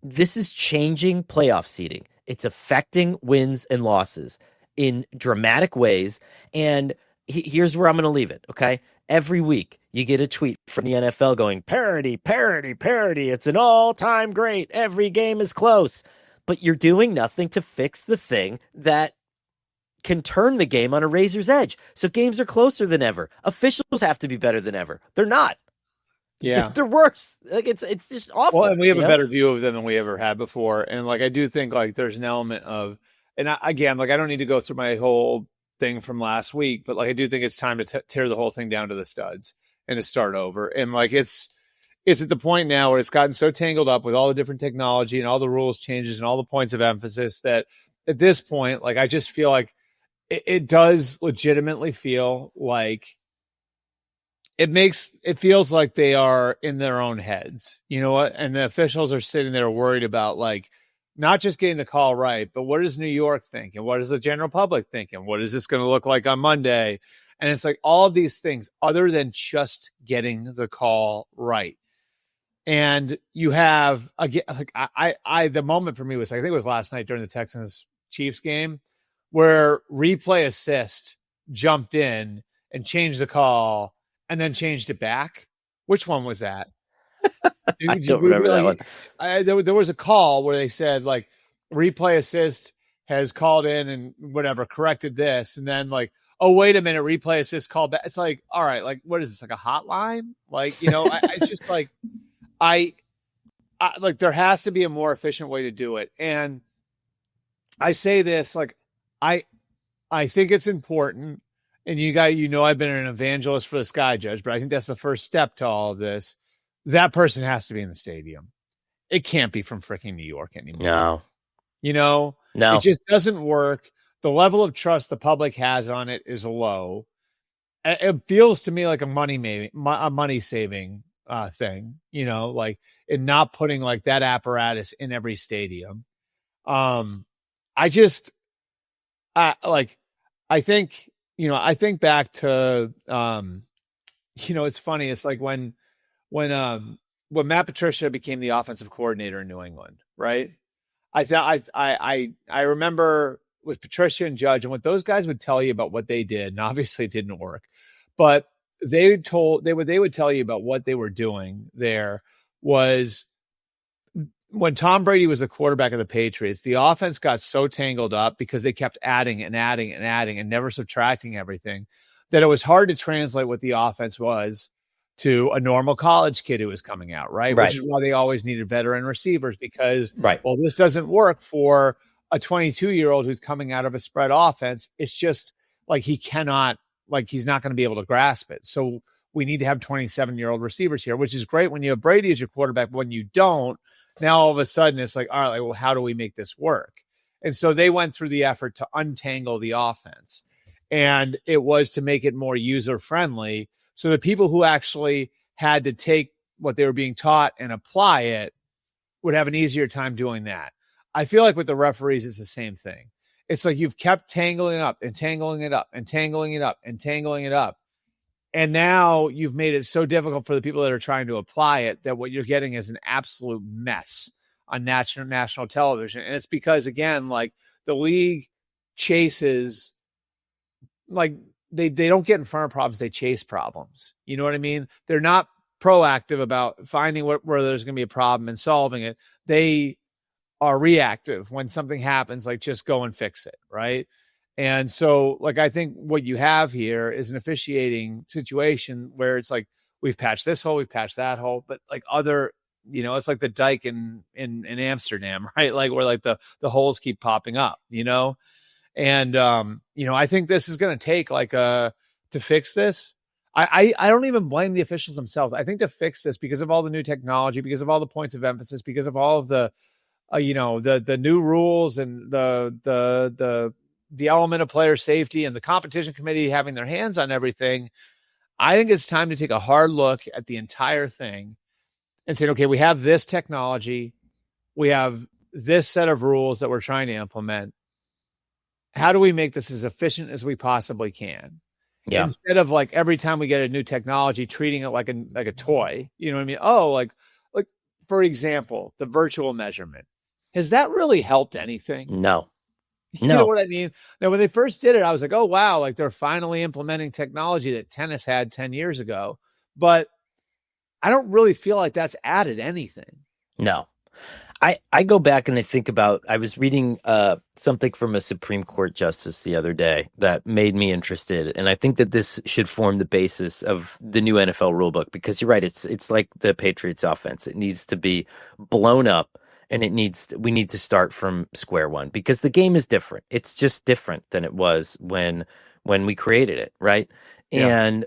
Speaker 1: this is changing playoff seeding. It's affecting wins and losses in dramatic ways, and here's where I'm going to leave it, okay? Every week, you get a tweet from the NFL going, parody, parody, parody. It's an all-time great. Every game is close. But you're doing nothing to fix the thing that can turn the game on a razor's edge. So games are closer than ever. Officials have to be better than ever. They're not.
Speaker 2: Yeah.
Speaker 1: They're worse. Like it's just awful.
Speaker 2: Well, and we have a better view of them than we ever had before. And like, I do think like there's an element of, and again, like I don't need to go through my whole thing from last week, but like I do think it's time to tear the whole thing down to the studs and to start over. And like it's at the point now where it's gotten so tangled up with all the different technology and all the rules changes and all the points of emphasis that at this point, like I just feel like it does legitimately feel like it feels like they are in their own heads, you know what? And the officials are sitting there worried about like not just getting the call right, but what does New York think? And what is the general public thinking? What is this going to look like on Monday? And it's like all of these things other than just getting the call right. And you have, again, like I the moment for me was, I think it was last night during the Texans Chiefs game where replay assist jumped in and changed the call and then changed it back. Which one was that?
Speaker 1: I don't remember that one.
Speaker 2: There was a call where they said like replay assist has called in and whatever corrected this, and then like, oh wait a minute, replay assist called back. It's like, all right, like what is this, like a hotline? Like, it's just like I like there has to be a more efficient way to do it. And I say this like I think it's important, and I've been an evangelist for the Sky Judge, but I think that's the first step to all of this. That person has to be in the stadium. It can't be from freaking New York anymore.
Speaker 1: No.
Speaker 2: It just doesn't work. The level of trust the public has on it is low. It feels to me like a money saving thing, like in not putting like that apparatus in every stadium. I think back to, it's funny. It's like when Matt Patricia became the offensive coordinator in New England, right? I remember with Patricia and Judge and what those guys would tell you about what they did, and obviously it didn't work, but they would tell you about what they were doing there was when Tom Brady was the quarterback of the Patriots, the offense got so tangled up because they kept adding and adding and adding and never subtracting everything that it was hard to translate what the offense was to a normal college kid who was coming out, right? Which is why they always needed veteran receivers because, well, this doesn't work for a 22-year-old who's coming out of a spread offense. It's just like he's not going to be able to grasp it. So we need to have 27-year-old receivers here, which is great when you have Brady as your quarterback. But when you don't, now all of a sudden it's like, all right, well, how do we make this work? And so they went through the effort to untangle the offense. And it was to make it more user-friendly so the people who actually had to take what they were being taught and apply it would have an easier time doing that. I feel like with the referees, it's the same thing. It's like you've kept tangling up and tangling it up and tangling it up and tangling it up. And now you've made it so difficult for the people that are trying to apply it that what you're getting is an absolute mess on national television. And it's because, again, like the league chases, like they don't get in front of problems. They chase problems. You know what I mean? They're not proactive about finding where there's going to be a problem and solving it. They are reactive when something happens, like just go and fix it. Right. And so, like, I think what you have here is an officiating situation where it's like, we've patched this hole, we've patched that hole, but like other, it's like the dike in Amsterdam, right? Like where like the holes keep popping up, and, I think this is going to take to fix this. I don't even blame the officials themselves. I think to fix this, because of all the new technology, because of all the points of emphasis, because of all of the, the new rules and the element of player safety and the competition committee having their hands on everything, I think it's time to take a hard look at the entire thing and say, okay, we have this technology. We have this set of rules that we're trying to implement. How do we make this as efficient as we possibly can? Yeah. Instead of like every time we get a new technology, treating it like a toy, you know what I mean? Oh, like for example, the virtual measurement. Has that really helped anything?
Speaker 1: No.
Speaker 2: You know what I mean? Now, when they first did it, I was like, oh, wow, like they're finally implementing technology that tennis had 10 years ago. But I don't really feel like that's added anything.
Speaker 1: No. I go back and I think about, I was reading something from a Supreme Court justice the other day that made me interested. And I think that this should form the basis of the new NFL rulebook, because you're right. It's like the Patriots offense. It needs to be blown up. And we need to start from square one, because the game is different. It's just different than it was when we created it, right? Yeah. And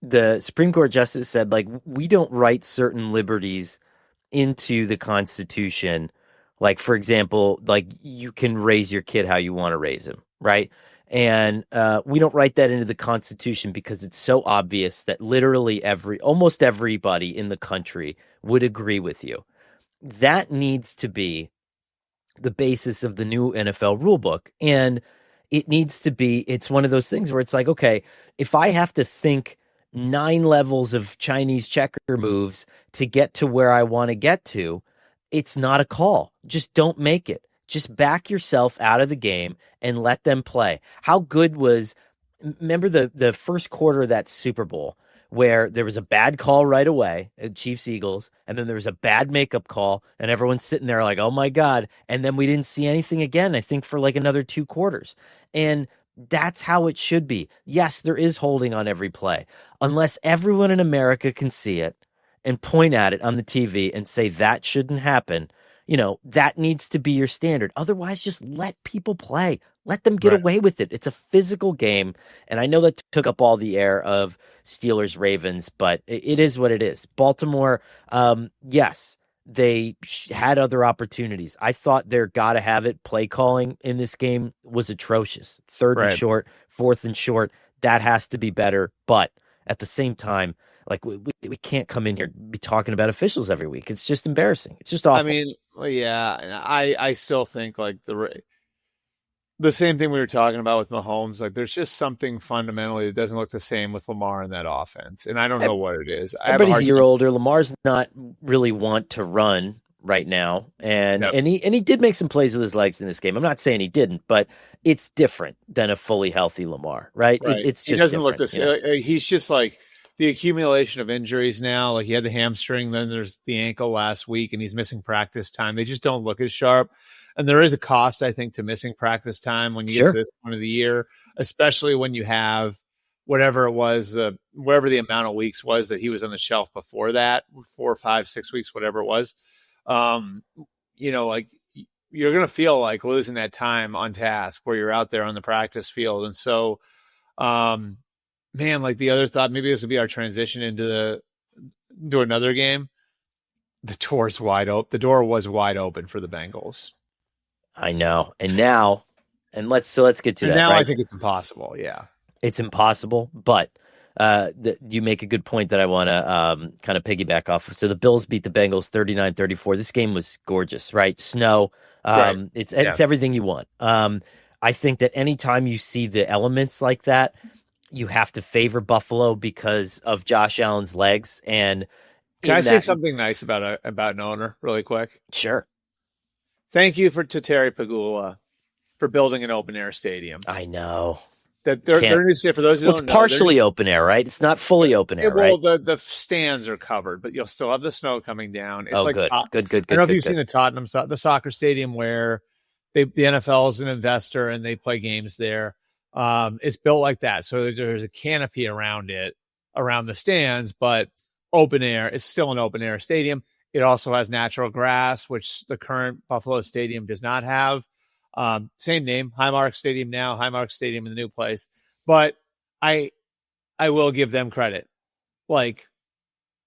Speaker 1: the Supreme Court justice said, like, we don't write certain liberties into the Constitution. Like, for example, like you can raise your kid how you want to raise him, right? And we don't write that into the Constitution because it's so obvious that literally almost everybody in the country would agree with you. That needs to be the basis of the new NFL rulebook. And it needs to be, it's one of those things where it's like, okay, if I have to think 9 levels of Chinese checker moves to get to where I want to get to, it's not a call. Just don't make it. Just back yourself out of the game and let them play. How good remember the first quarter of that Super Bowl where there was a bad call right away at Chiefs Eagles, and then there was a bad makeup call, and everyone's sitting there like, oh my God. And then we didn't see anything again, I think, for like another 2 quarters. And that's how it should be. Yes, there is holding on every play. Unless everyone in America can see it and point at it on the TV and say that shouldn't happen, that needs to be your standard. Otherwise, just let people play. Let them get away with it. It's a physical game. And I know that took up all the air of Steelers Ravens, but it is what it is. Baltimore, yes, they had other opportunities. I thought their gotta have it play calling in this game was atrocious. 3rd and short, 4th and short. That has to be better. But at the same time, like we can't come in here and be talking about officials every week. It's just embarrassing. It's just awful.
Speaker 2: I mean, yeah, I still think like the same thing we were talking about with Mahomes. Like, there's just something fundamentally that doesn't look the same with Lamar in that offense, and I don't know what it is.
Speaker 1: Everybody's a year older. Lamar's not really want to run right now, and he did make some plays with his legs in this game. I'm not saying he didn't, but it's different than a fully healthy Lamar, right? It's just
Speaker 2: he doesn't look the same. He's just like the accumulation of injuries now. Like, he had the hamstring, then there's the ankle last week, and he's missing practice time. They just don't look as sharp. And there is a cost, I think, to missing practice time when you get to this point of the year, especially when you have whatever it was, whatever the amount of weeks was that he was on the shelf before that, 4, 5, 6 weeks, whatever it was. Like, you're going to feel like losing that time on task where you're out there on the practice field. And so, like the other thought, maybe this would be our transition into another game. The door's wide open. The door was wide open for the Bengals.
Speaker 1: I know. And now, let's get to that.
Speaker 2: Now,
Speaker 1: right?
Speaker 2: I think it's impossible. Yeah,
Speaker 1: it's impossible. But you make a good point that I want to kind of piggyback off. So the Bills beat the Bengals 39-34. This game was gorgeous, right? Snow. It's everything you want. I think that anytime you see the elements like that, you have to favor Buffalo because of Josh Allen's legs. And
Speaker 2: can I say something nice about an owner really quick?
Speaker 1: Sure.
Speaker 2: Thank you to Terry Pagula for building an open air stadium.
Speaker 1: I know
Speaker 2: that they're new. For those who don't know,
Speaker 1: it's partially open air, right? It's not fully open air, right?
Speaker 2: Well, the stands are covered, but you'll still have the snow coming down. It's
Speaker 1: good.
Speaker 2: I don't know if you've seen the Tottenham soccer stadium where the NFL is an investor and they play games there. It's built like that, so there's a canopy around it, around the stands, but open air. It's still an open air stadium. It also has natural grass, which the current Buffalo Stadium does not have. Same name, Highmark Stadium now, Highmark Stadium in the new place. But I will give them credit. Like,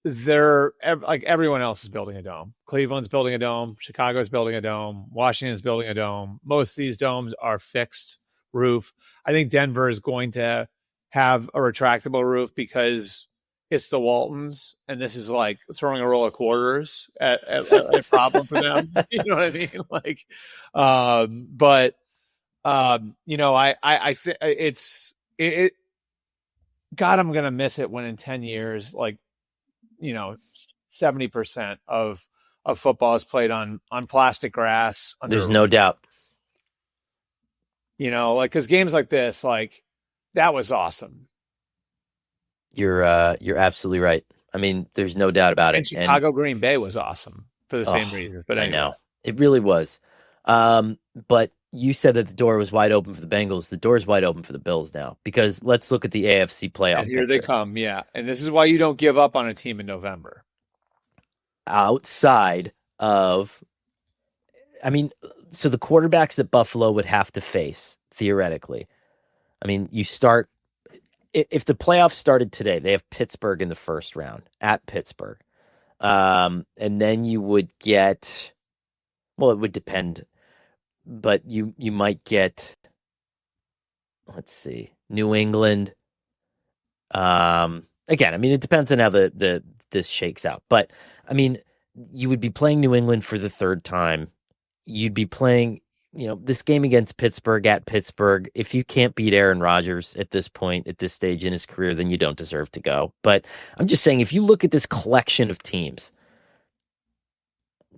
Speaker 2: everyone else is building a dome. Cleveland's building a dome. Chicago's building a dome. Washington's building a dome. Most of these domes are fixed roof. I think Denver is going to have a retractable roof because it's the Waltons, and this is like throwing a roll of quarters at a problem for them. You know what I mean? Like, I think it. God, I'm gonna miss it when in 10 years, 70% of football is played on plastic grass.
Speaker 1: There's no doubt.
Speaker 2: Because games like this, that was awesome.
Speaker 1: You're absolutely right. I mean, there's no doubt about it.
Speaker 2: And Chicago Green Bay was awesome for the same reasons. But anyway.
Speaker 1: I know it really was. But you said that the door was wide open for the Bengals. The door is wide open for the Bills now, because let's look at the AFC playoff.
Speaker 2: And here they come, yeah. And this is why you don't give up on a team in November.
Speaker 1: Outside of, so the quarterbacks that Buffalo would have to face theoretically. You start. If the playoffs started today, they have Pittsburgh in the first round at Pittsburgh. And then you would get, it would depend, but you might get, let's see, New England. Again, it depends on how this shakes out. But, you would be playing New England for the third time. You'd be playing, this game against Pittsburgh at Pittsburgh. If you can't beat Aaron Rodgers at this point, at this stage in his career, then you don't deserve to go. But I'm just saying, if you look at this collection of teams,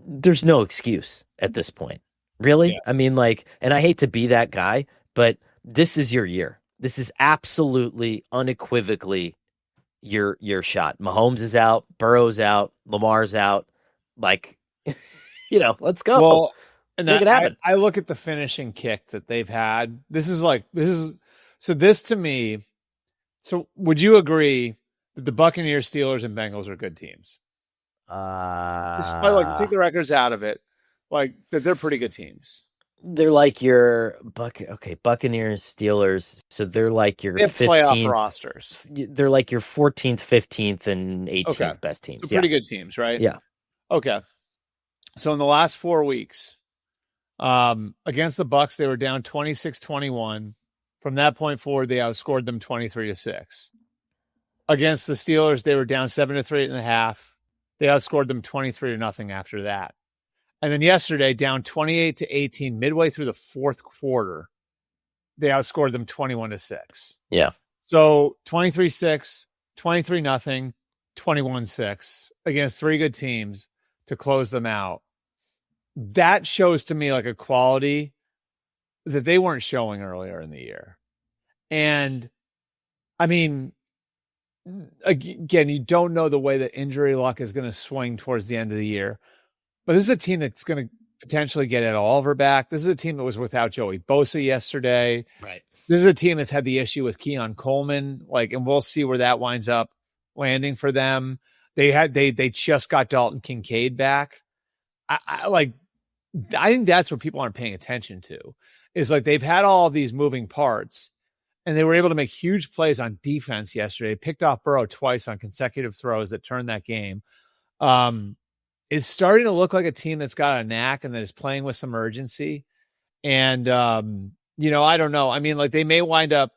Speaker 1: there's no excuse at this point. Really? Yeah. And I hate to be that guy, but this is your year. This is absolutely, unequivocally your shot. Mahomes is out, Burrow's out, Lamar's out. Like, let's go.
Speaker 2: Well,
Speaker 1: Let's
Speaker 2: and
Speaker 1: make it happen.
Speaker 2: I look at the finishing kick that they've had. This to me. So would you agree that the Buccaneers, Steelers, and Bengals are good teams? This is probably take the records out of it. Like that they're pretty good teams.
Speaker 1: They're like your Buccaneers, Steelers. So they're like your 15th
Speaker 2: playoff rosters.
Speaker 1: They're like your 14th, 15th, and 18th best teams.
Speaker 2: So pretty good teams, right?
Speaker 1: Yeah.
Speaker 2: Okay. So in the last 4 weeks, against the Bucs, they were down 26-21. From that point forward, they outscored them 23-6. Against the Steelers, they were down 7-3.5. They outscored them 23-0 after that. And then yesterday, down 28-18, midway through the fourth quarter, they outscored them 21-6.
Speaker 1: Yeah.
Speaker 2: So 23-6, 23-0, 21-6 against three good teams to close them out. That shows to me like a quality that they weren't showing earlier in the year. And I mean, again, you don't know the way that injury luck is going to swing towards the end of the year. But this is a team that's going to potentially get Ed Oliver back. This is a team that was without Joey Bosa yesterday.
Speaker 1: Right.
Speaker 2: This is a team that's had the issue with Keon Coleman. And we'll see where that winds up landing for them. They just got Dalton Kincaid back. I think that's what people aren't paying attention to. Is like they've had all of these moving parts, and they were able to make huge plays on defense yesterday. Picked off Burrow twice on consecutive throws that turned that game. It's starting to look like a team that's got a knack and that is playing with some urgency. And, I don't know. I mean, they may wind up,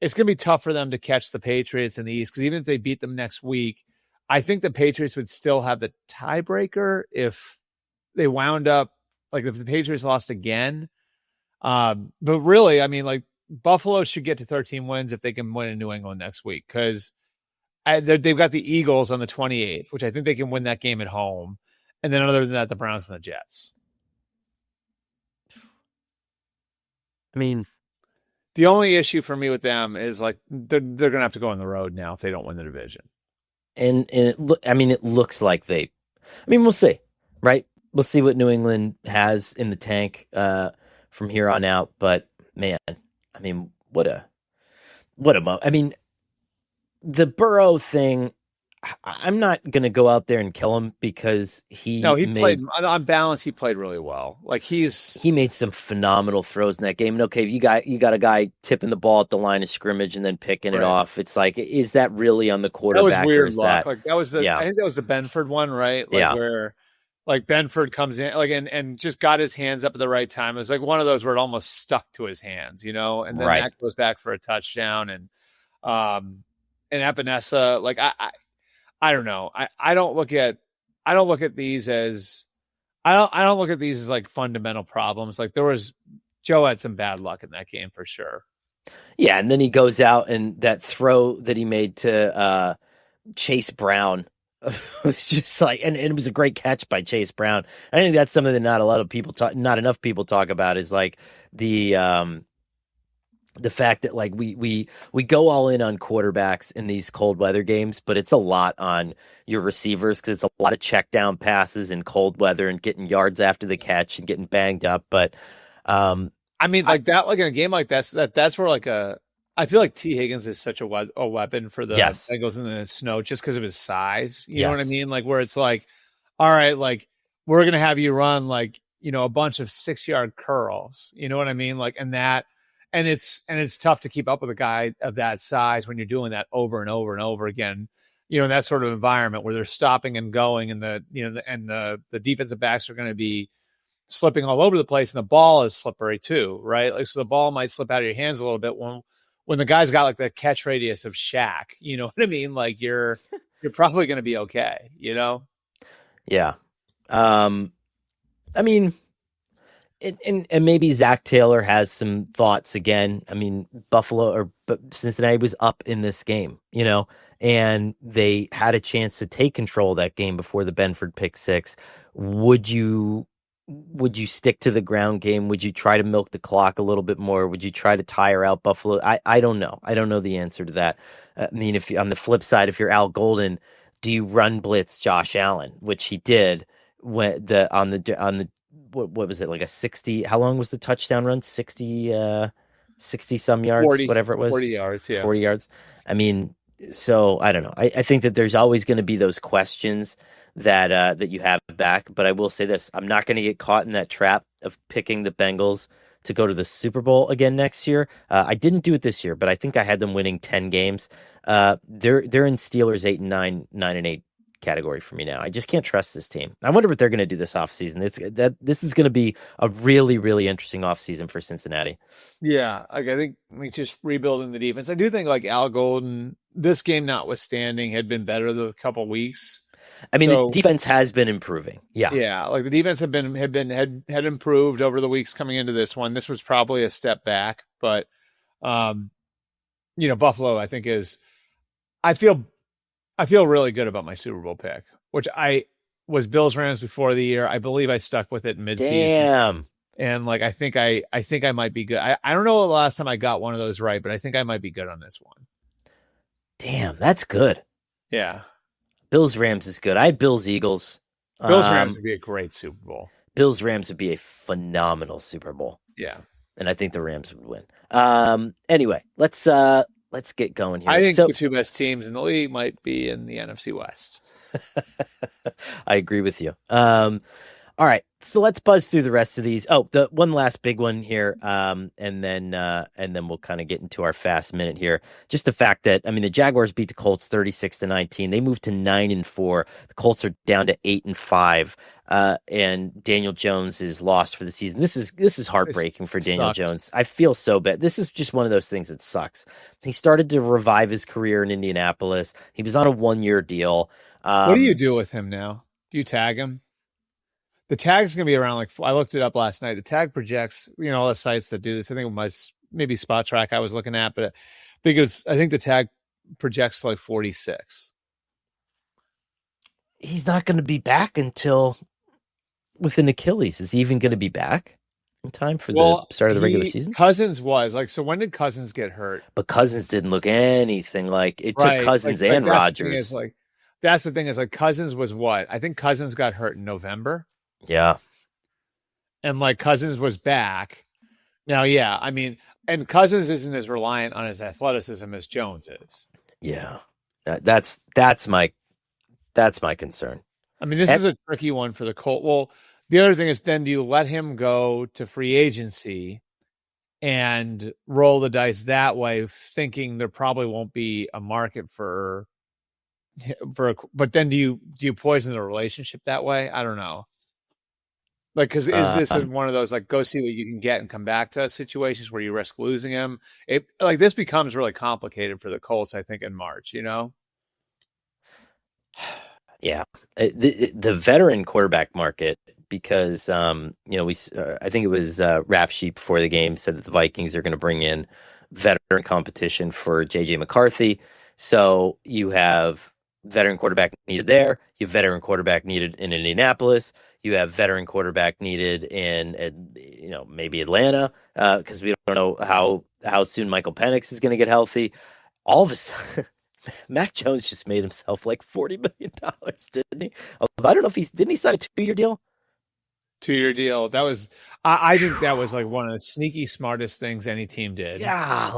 Speaker 2: it's going to be tough for them to catch the Patriots in the East, because even if they beat them next week, I think the Patriots would still have the tiebreaker if they wound up, if the Patriots lost again. But really, I mean, Buffalo should get to 13 wins if they can win in New England next week, because they've got the Eagles on the 28th, which I think they can win that game at home. And then other than that, the Browns and the Jets.
Speaker 1: I mean,
Speaker 2: the only issue for me with them is they're going to have to go on the road now if they don't win the division.
Speaker 1: And it looks like we'll see, right? We'll see what New England has in the tank from here on out. But man, I mean, the Burrow thing, I'm not going to go out there and kill him because he
Speaker 2: played on balance. He played really well. He
Speaker 1: made some phenomenal throws in that game. And okay, if you got a guy tipping the ball at the line of scrimmage and then picking it off, it's like, is that really on the quarterback?
Speaker 2: That was weird luck.
Speaker 1: I think
Speaker 2: that was the Benford one, right? Where Benford comes in and just got his hands up at the right time. It was one of those where it almost stuck to his hands, and then that goes back for a touchdown. And Epinesa, I don't know. I don't look at these as fundamental problems. Joe had some bad luck in that game for sure.
Speaker 1: Yeah, and then he goes out and that throw that he made to Chase Brown was just and it was a great catch by Chase Brown. I think that's something that not enough people talk about is the fact that we go all in on quarterbacks in these cold weather games, but it's a lot on your receivers because it's a lot of check down passes in cold weather and getting yards after the catch and getting banged up. But
Speaker 2: in a game like that's where I feel like T. Higgins is such a weapon for the Bengals in the snow just because of his size. You know what I mean? Where it's all right, we're gonna have you run a bunch of 6-yard curls. You know what I mean? And it's tough to keep up with a guy of that size when you're doing that over and over and over again, in that sort of environment where they're stopping and going, and the defensive backs are going to be slipping all over the place, and the ball is slippery too, right? So the ball might slip out of your hands a little bit when the guy's got the catch radius of Shaq. You know what I mean? You're probably going to be okay.
Speaker 1: Yeah. I mean. And maybe Zach Taylor has some thoughts again. I mean, but Cincinnati was up in this game, and they had a chance to take control of that game before the Benford pick six. Would you would you stick to the ground game? Would you try to milk the clock a little bit more? Would you try to tire out Buffalo? I don't know. I don't know the answer to that. I mean, if on the flip side, if you're Al Golden, do you run blitz Josh Allen, which he did when on the what was it, like a 60? How long was the touchdown run? 60 some yards,
Speaker 2: 40,
Speaker 1: whatever it was,
Speaker 2: 40 yards. Yeah.
Speaker 1: 40 yards. I mean, so I don't know. I think that there's always going to be those questions that you have back. But I will say this: I'm not going to get caught in that trap of picking the Bengals to go to the Super Bowl again next year. I didn't do it this year, but I think I had them winning 10 games. They're in Steelers 8 and 9, 9 and 8 category for me now. I just can't trust this team. I wonder what they're going to do this offseason. This is going to be a really, really interesting offseason for Cincinnati.
Speaker 2: Yeah, like I think just rebuilding the defense. I do think like Al Golden, this game notwithstanding, had been better the couple weeks.
Speaker 1: I mean, the defense has been improving.
Speaker 2: Yeah, like the defense had improved over the weeks coming into this one. This was probably a step back, but Buffalo, I think I feel really good about my Super Bowl pick, which I was Bills Rams before the year. I believe I stuck with it midseason.
Speaker 1: Damn.
Speaker 2: And like I think I might be good. I don't know the last time I got one of those right, but I think I might be good on this one.
Speaker 1: Damn, that's good.
Speaker 2: Yeah.
Speaker 1: Bills Rams is good. I had Bills Eagles.
Speaker 2: Bills Rams would be a great Super Bowl.
Speaker 1: Bills Rams would be a phenomenal Super Bowl.
Speaker 2: Yeah.
Speaker 1: And I think the Rams would win. Anyway, let's get going here.
Speaker 2: I think the two best teams in the league might be in the NFC West.
Speaker 1: I agree with you. All right, so let's buzz through the rest of these. Oh, the one last big one here, and then we'll kind of get into our fast minute here. Just the fact that the Jaguars beat the Colts 36-19. They moved to 9-4. The Colts are down to 8-5, and Daniel Jones is lost for the season. This is heartbreaking for Daniel Jones. I feel so bad. This is just one of those things that sucks. He started to revive his career in Indianapolis. He was on a 1-year deal.
Speaker 2: What do you do with him now? Do you tag him? The tag's going to be around, I looked it up last night. The tag projects, all the sites that do this. I think it was maybe Spot Track I was looking at, but I think the tag projects to 46.
Speaker 1: He's not going to be back until with an Achilles. Is he even going to be back in time for the start of the regular season?
Speaker 2: Cousins was so when did Cousins get hurt?
Speaker 1: But Cousins didn't look anything like it. Took Cousins and Rodgers.
Speaker 2: That's the thing is Cousins was what? I think Cousins got hurt in November.
Speaker 1: Yeah.
Speaker 2: And Cousins was back. Now, yeah, and Cousins isn't as reliant on his athleticism as Jones is.
Speaker 1: Yeah. That's my concern.
Speaker 2: This is a tricky one for the Colts. Well, the other thing is then do you let him go to free agency and roll the dice that way, thinking there probably won't be a market but then do you poison the relationship that way? I don't know. Because is this one of those go see what you can get and come back to situations where you risk losing him? It this becomes really complicated for the Colts, I think, in March.
Speaker 1: Yeah, the veteran quarterback market, because I think it was Rap Sheet before the game said that the Vikings are going to bring in veteran competition for JJ McCarthy. So you have veteran quarterback needed there. You have veteran quarterback needed in Indianapolis. You have veteran quarterback needed in, maybe Atlanta, because we don't know how soon Michael Penix is going to get healthy. All of a sudden, Mac Jones just made himself $40 million, didn't he? I don't know if didn't he sign a 2-year deal?
Speaker 2: 2-year deal. That was, I think that was one of the sneaky smartest things any team did.
Speaker 1: Yeah,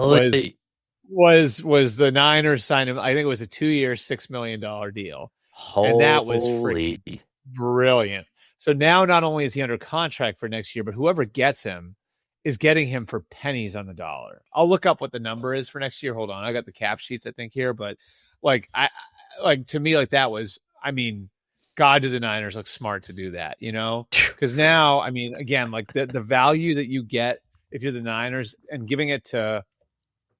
Speaker 2: was the Niners signed him? I think it was a 2-year, $6 million deal, and that was freaking brilliant. So now not only is he under contract for next year, but whoever gets him is getting him for pennies on the dollar. I'll look up what the number is for next year. Hold on. I got the cap sheets, I think, here, but to me, that was, God, do the Niners look smart to do that, because now, again, the value that you get if you're the Niners and giving it to,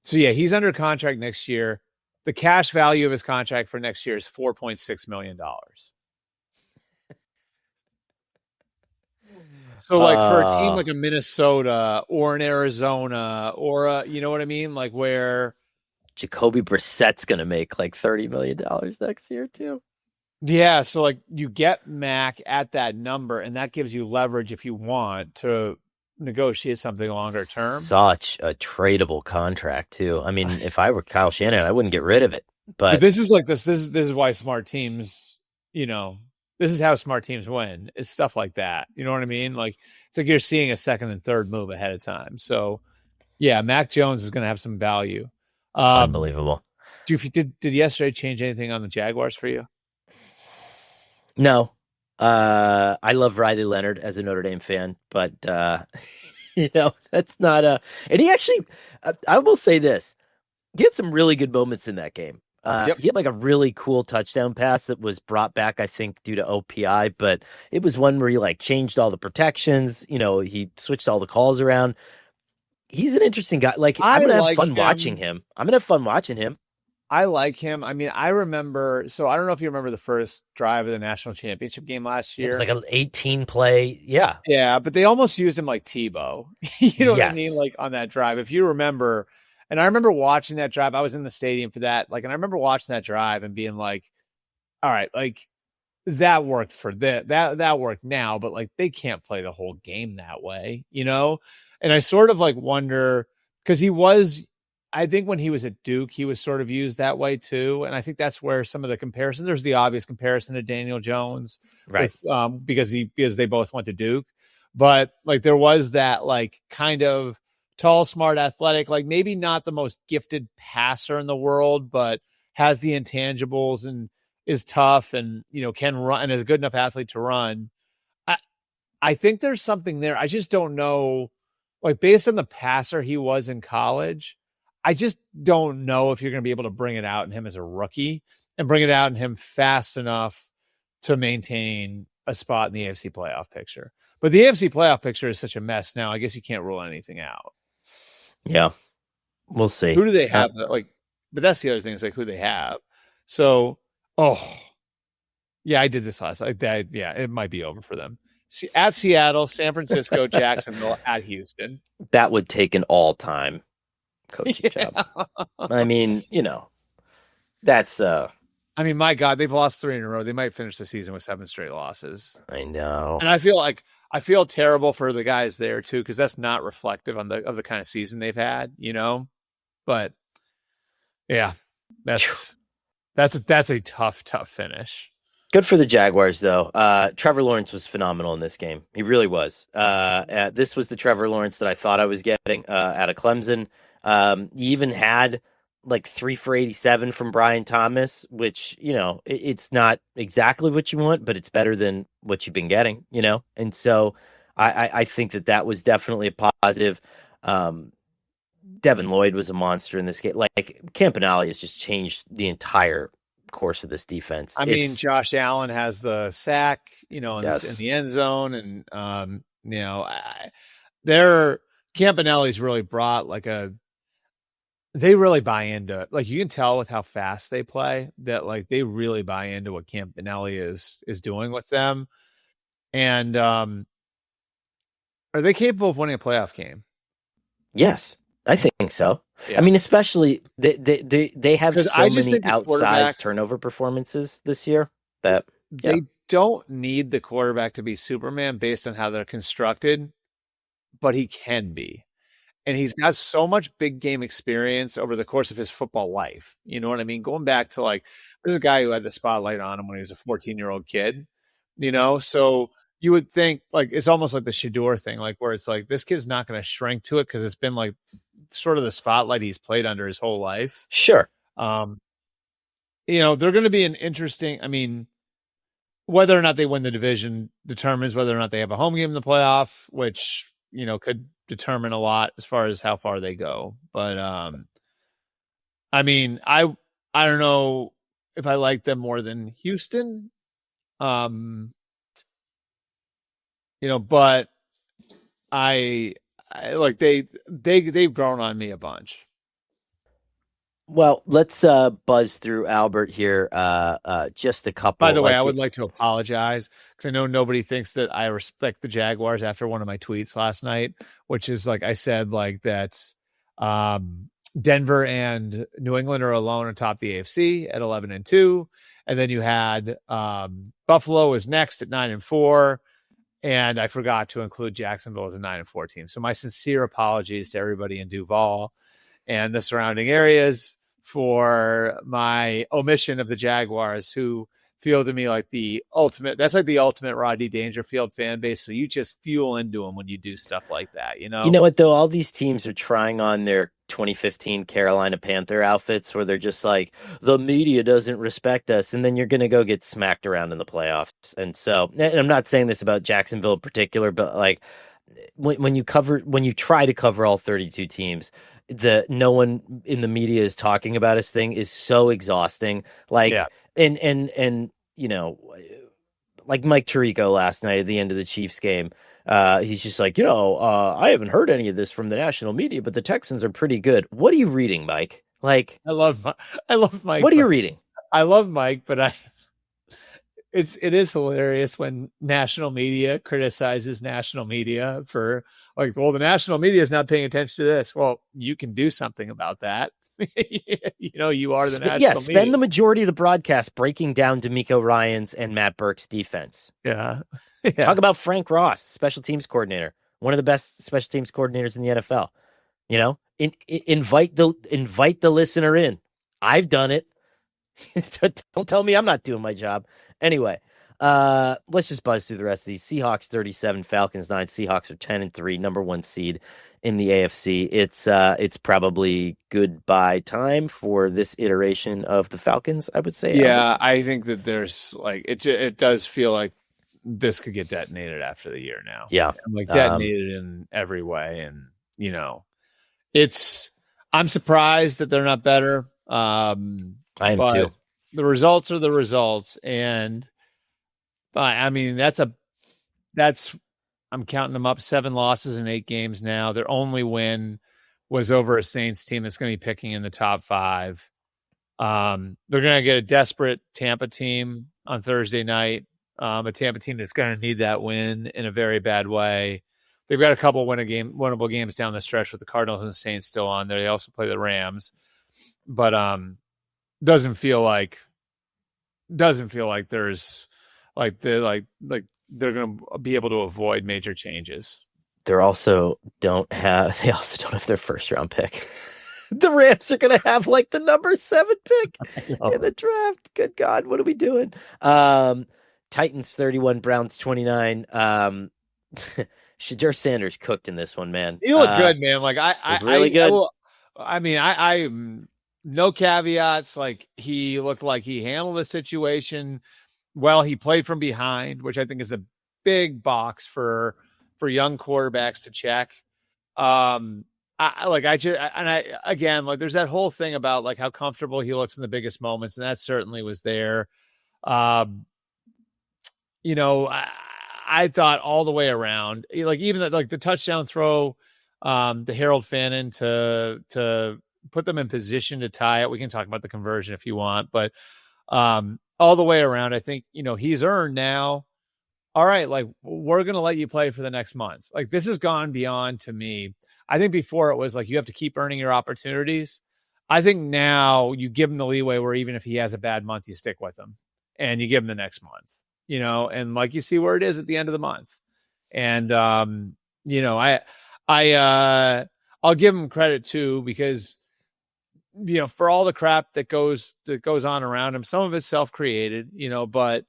Speaker 2: he's under contract next year. The cash value of his contract for next year is $4.6 million. So, for a team like a Minnesota or an Arizona or you know what I mean? Where
Speaker 1: Jacoby Brissett's going to make $30 million next year too.
Speaker 2: Yeah, so like you get Mac at that number, and that gives you leverage if you want to negotiate something longer term.
Speaker 1: Such a tradable contract too. I mean, if I were Kyle Shanahan, I wouldn't get rid of it.
Speaker 2: But
Speaker 1: But
Speaker 2: this is like this is why smart teams, you know, this is how smart teams win. It's stuff like that. You know what I mean? Like it's like you're seeing a second and third move ahead of time. So yeah, Mac Jones is going to have some value. Um,
Speaker 1: unbelievable.
Speaker 2: did yesterday change anything on the Jaguars for you?
Speaker 1: No. I love Riley Leonard as a Notre Dame fan, but that's not a and he actually I will say this. He had some really good moments in that game.
Speaker 2: Yep.
Speaker 1: He had like a really cool touchdown pass that was brought back, I think, due to OPI, but it was one where he like changed all the protections. He switched all the calls around. He's an interesting guy. Like, I'm
Speaker 2: I
Speaker 1: gonna have
Speaker 2: like
Speaker 1: fun watching
Speaker 2: him.
Speaker 1: him. I'm gonna have fun watching him.
Speaker 2: I like him. I mean, I remember. So I don't know if you remember the first drive of the national championship game last
Speaker 1: It was
Speaker 2: year.
Speaker 1: like an 18 play. Yeah.
Speaker 2: Yeah, but they almost used him like Tebow. You know what I mean?
Speaker 1: Yes.
Speaker 2: Like on that drive. If you remember, and I remember watching that drive, I was in the stadium for that. Like, and I remember watching that drive and being like, all right, like that worked for that worked now, but like they can't play the whole game that way, you know? And I sort of like wonder because I think when he was at Duke, he was sort of used that way too. And I think that's where some of the comparisons, there's the obvious comparison to Daniel Jones
Speaker 1: Right.
Speaker 2: with because they both went to Duke. But like there was that like kind of tall, smart, athletic, like maybe not the most gifted passer in the world, but has the intangibles and is tough and can run and is a good enough athlete to run. I I think there's something there. I just don't know, like based on the passer he was in college, I just don't know if you're going to be able to bring it out in him as a rookie and bring it out in him fast enough to maintain a spot in the AFC playoff picture. But the AFC playoff picture is such a mess now. I guess you can't rule anything out.
Speaker 1: Yeah. We'll see.
Speaker 2: Who do they have? Like, but that's the other thing is like who they have. So, oh, yeah, I did this last. Yeah, it might be over for them. At Seattle, San Francisco, Jacksonville, at Houston.
Speaker 1: That would take an all-time coaching
Speaker 2: Yeah.
Speaker 1: job. I mean, that's
Speaker 2: I mean, my God, they've lost 3 in a row. They might finish the season with 7 straight losses.
Speaker 1: I know.
Speaker 2: And I feel terrible for the guys there too, because that's not reflective of the kind of season they've had, But yeah, that's a tough finish.
Speaker 1: Good for the Jaguars, though. Trevor Lawrence was phenomenal in this game. He really was. This was the Trevor Lawrence that I thought I was getting out of Clemson. He even had like 3 for 87 from Brian Thomas, which, it's not exactly what you want, but it's better than what you've been getting, And so I think that was definitely a positive. Devin Lloyd was a monster in this game. Like, Campanelli has just changed the entire course of this defense.
Speaker 2: I mean, Josh Allen has the sack, in
Speaker 1: Yes.
Speaker 2: the end zone, and their Campanelli's really brought they really buy into it. Like you can tell with how fast they play that like they really buy into what Campanelli is doing with them. And are they capable of winning a playoff game?
Speaker 1: Yes, I think so.
Speaker 2: Yeah.
Speaker 1: I mean, especially they have so many outsized turnover performances this year that
Speaker 2: they don't need the quarterback to be Superman based on how they're constructed, but he can be. And he's got so much big game experience over the course of his football life. You know what I mean? Going back to like, this is a guy who had the spotlight on him when he was a 14-year-old kid, So you would think like, it's almost like the Shedeur thing, like where it's like, this kid's not going to shrink to it because it's been like sort of the spotlight he's played under his whole life.
Speaker 1: Sure.
Speaker 2: They're going to be an interesting, I mean, whether or not they win the division determines whether or not they have a home game in the playoff, which, could determine a lot as far as how far they go. But I mean, I don't know if I like them more than Houston. But I like they've grown on me a bunch.
Speaker 1: Well, let's buzz through Albert here. Just a couple.
Speaker 2: By the way, I would like to apologize because I know nobody thinks that I respect the Jaguars after one of my tweets last night, which is like I said, like that Denver and New England are alone atop the AFC at 11-2. And then you had Buffalo is next at 9-4. And I forgot to include Jacksonville as a 9-4 team. So my sincere apologies to everybody in Duval and the surrounding areas for my omission of the Jaguars, who feel to me like the ultimate Rodney Dangerfield fan base. So you just fuel into them when you do stuff like that, you know?
Speaker 1: You know what, though? All these teams are trying on their 2015 Carolina Panther outfits where they're just like, the media doesn't respect us. And then you're going to go get smacked around in the playoffs. And so, and I'm not saying this about Jacksonville in particular, but like when you try to cover all 32 teams, no one in the media is talking about us thing is so exhausting. Like,
Speaker 2: Yeah.
Speaker 1: And you know, like Mike Tirico last night at the end of the Chiefs game, he's just like, I haven't heard any of this from the national media, but the Texans are pretty good. What are you reading, Mike? Like,
Speaker 2: I love Mike.
Speaker 1: What are you reading?
Speaker 2: I love Mike, but it is hilarious when national media criticizes national media for like, well, the national media is not paying attention to this. Well, you can do something about that. You are the national media.
Speaker 1: Spend the majority of the broadcast breaking down D'Amico Ryans and Matt Burke's defense.
Speaker 2: Yeah.
Speaker 1: Talk about Frank Ross, special teams coordinator, one of the best special teams coordinators in the NFL. Invite the listener in. I've done it. Don't tell me I'm not doing my job. Anyway, let's just buzz through the rest of these. Seahawks 37, Falcons 9. Seahawks are 10-3, number 1 seed in the AFC. It's probably goodbye time for this iteration of the Falcons, I would say.
Speaker 2: Yeah, I think that there's like it does feel like this could get detonated after the year now.
Speaker 1: Yeah,
Speaker 2: like detonated in every way, and I'm surprised that they're not better.
Speaker 1: I am too.
Speaker 2: The results are the results, and I mean I'm counting them up 7 losses in 8 games now. Their only win was over a Saints team that's going to be picking in the top 5. They're going to get a desperate Tampa team on Thursday night, a Tampa team that's going to need that win in a very bad way. They've got a couple winnable games down the stretch with the Cardinals and the Saints still on there. They also play the Rams, but doesn't feel like there's they're going to be able to avoid major changes.
Speaker 1: They also don't have their first round pick. The Rams are going to have like the number 7 pick in the draft. Good God, what are we doing? Titans 31, Browns 29. Shedeur Sanders cooked in this one, man.
Speaker 2: He looked good, man. Like
Speaker 1: really good.
Speaker 2: I no caveats. Like he looked like he handled the situation well. He played from behind, which I think is a big box for young quarterbacks to check. There's that whole thing about like how comfortable he looks in the biggest moments, and that certainly was there. I thought all the way around, like even the touchdown throw, the Harold Fannin to put them in position to tie it. We can talk about the conversion if you want, but all the way around, I think, he's earned now. All right, like we're going to let you play for the next month. Like this has gone beyond to me. I think before it was like you have to keep earning your opportunities. I think now you give him the leeway where even if he has a bad month, you stick with him and you give him the next month, and like you see where it is at the end of the month. And I'll give him credit too, because for all the crap that goes on around him, some of it's self-created, but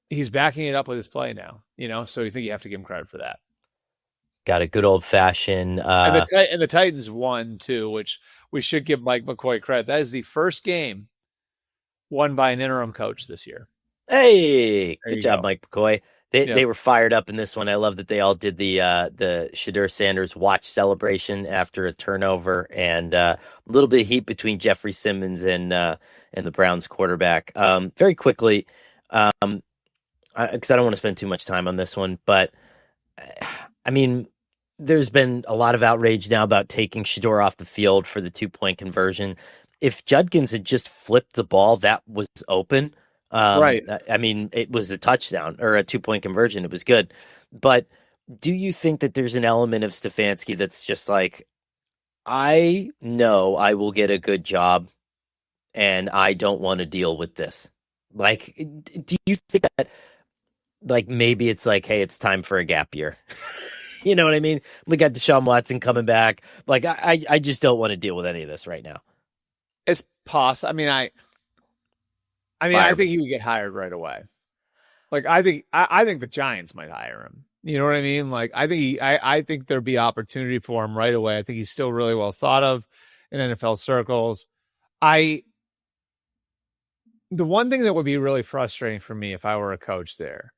Speaker 2: he's backing it up with his play now, so you think you have to give him credit for that.
Speaker 1: Got a good old fashioned,
Speaker 2: and the Titans won too, which we should give Mike McCoy credit. That is the first game won by an interim coach this year.
Speaker 1: Hey, good job, Mike McCoy. They were fired up in this one. I love that they all did the Shedeur Sanders watch celebration after a turnover, and a little bit of heat between Jeffrey Simmons and the Browns quarterback. Very quickly, because I don't want to spend too much time on this one, but I mean, there's been a lot of outrage now about taking Shedeur off the field for the 2-point conversion. If Judkins had just flipped the ball, that was open.
Speaker 2: Right.
Speaker 1: I mean, it was a touchdown or a 2-point conversion. It was good. But Do you think that there's an element of Stefanski that's just like, I know I will get a good job and I don't want to deal with this? Like, do you think that, like, maybe it's like, hey, it's time for a gap year? You know what I mean? We got Deshaun Watson coming back. Like, I just don't want to deal with any of this right now.
Speaker 2: It's possible. I
Speaker 1: Fire
Speaker 2: think
Speaker 1: me.
Speaker 2: he would get hired right away. Like, I think the Giants might hire him. You know what I mean? Like, I think there'd be opportunity for him right away. I think he's still really well thought of in NFL circles. The one thing that would be really frustrating for me if I were a coach there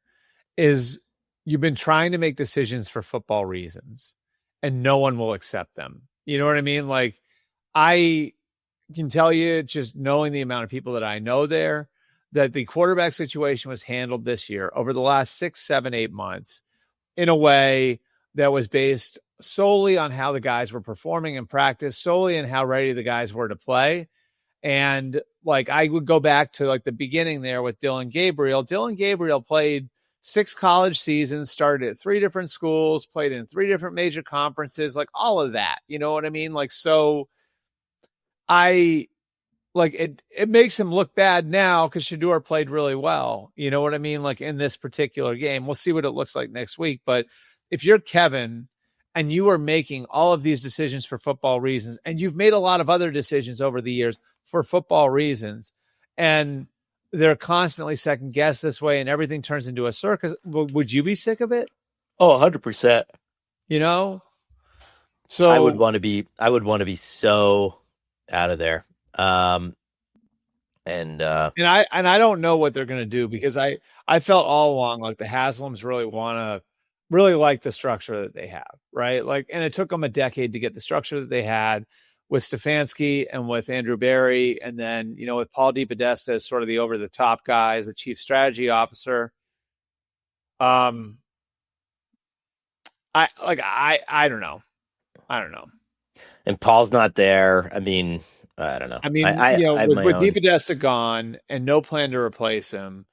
Speaker 2: is you've been trying to make decisions for football reasons and no one will accept them. You know what I mean? Like, I can tell you, just knowing the amount of people that I know there, that the quarterback situation was handled this year over the last 6, 7, 8 months in a way that was based solely on how the guys were performing in practice, solely on how ready the guys were to play. And like, I would go back to like the beginning there with Dylan Gabriel. Dylan Gabriel played 6 college seasons, started at 3 different schools, played in 3 different major conferences, like all of that. You know what I mean? Like, so I like it makes him look bad now because Shedeur played really well. You know what I mean? Like, in this particular game, we'll see what it looks like next week. But if you're Kevin and you are making all of these decisions for football reasons, and you've made a lot of other decisions over the years for football reasons, and they're constantly second guessed this way and everything turns into a circus, would you be sick of it?
Speaker 1: Oh, 100%.
Speaker 2: You know? So
Speaker 1: I would want to be so out of there. And
Speaker 2: I don't know what they're going to do, because I felt all along like the Haslams really like the structure that they have, right? Like, and it took them a decade to get the structure that they had with Stefanski and with Andrew Berry, and then, you know, with Paul DePodesta as sort of the over the top guy as the chief strategy officer. I don't know.
Speaker 1: and Paul's not there. I mean, I don't know.
Speaker 2: You know,
Speaker 1: I have
Speaker 2: with
Speaker 1: my own.
Speaker 2: DePodesta gone and no plan to replace him,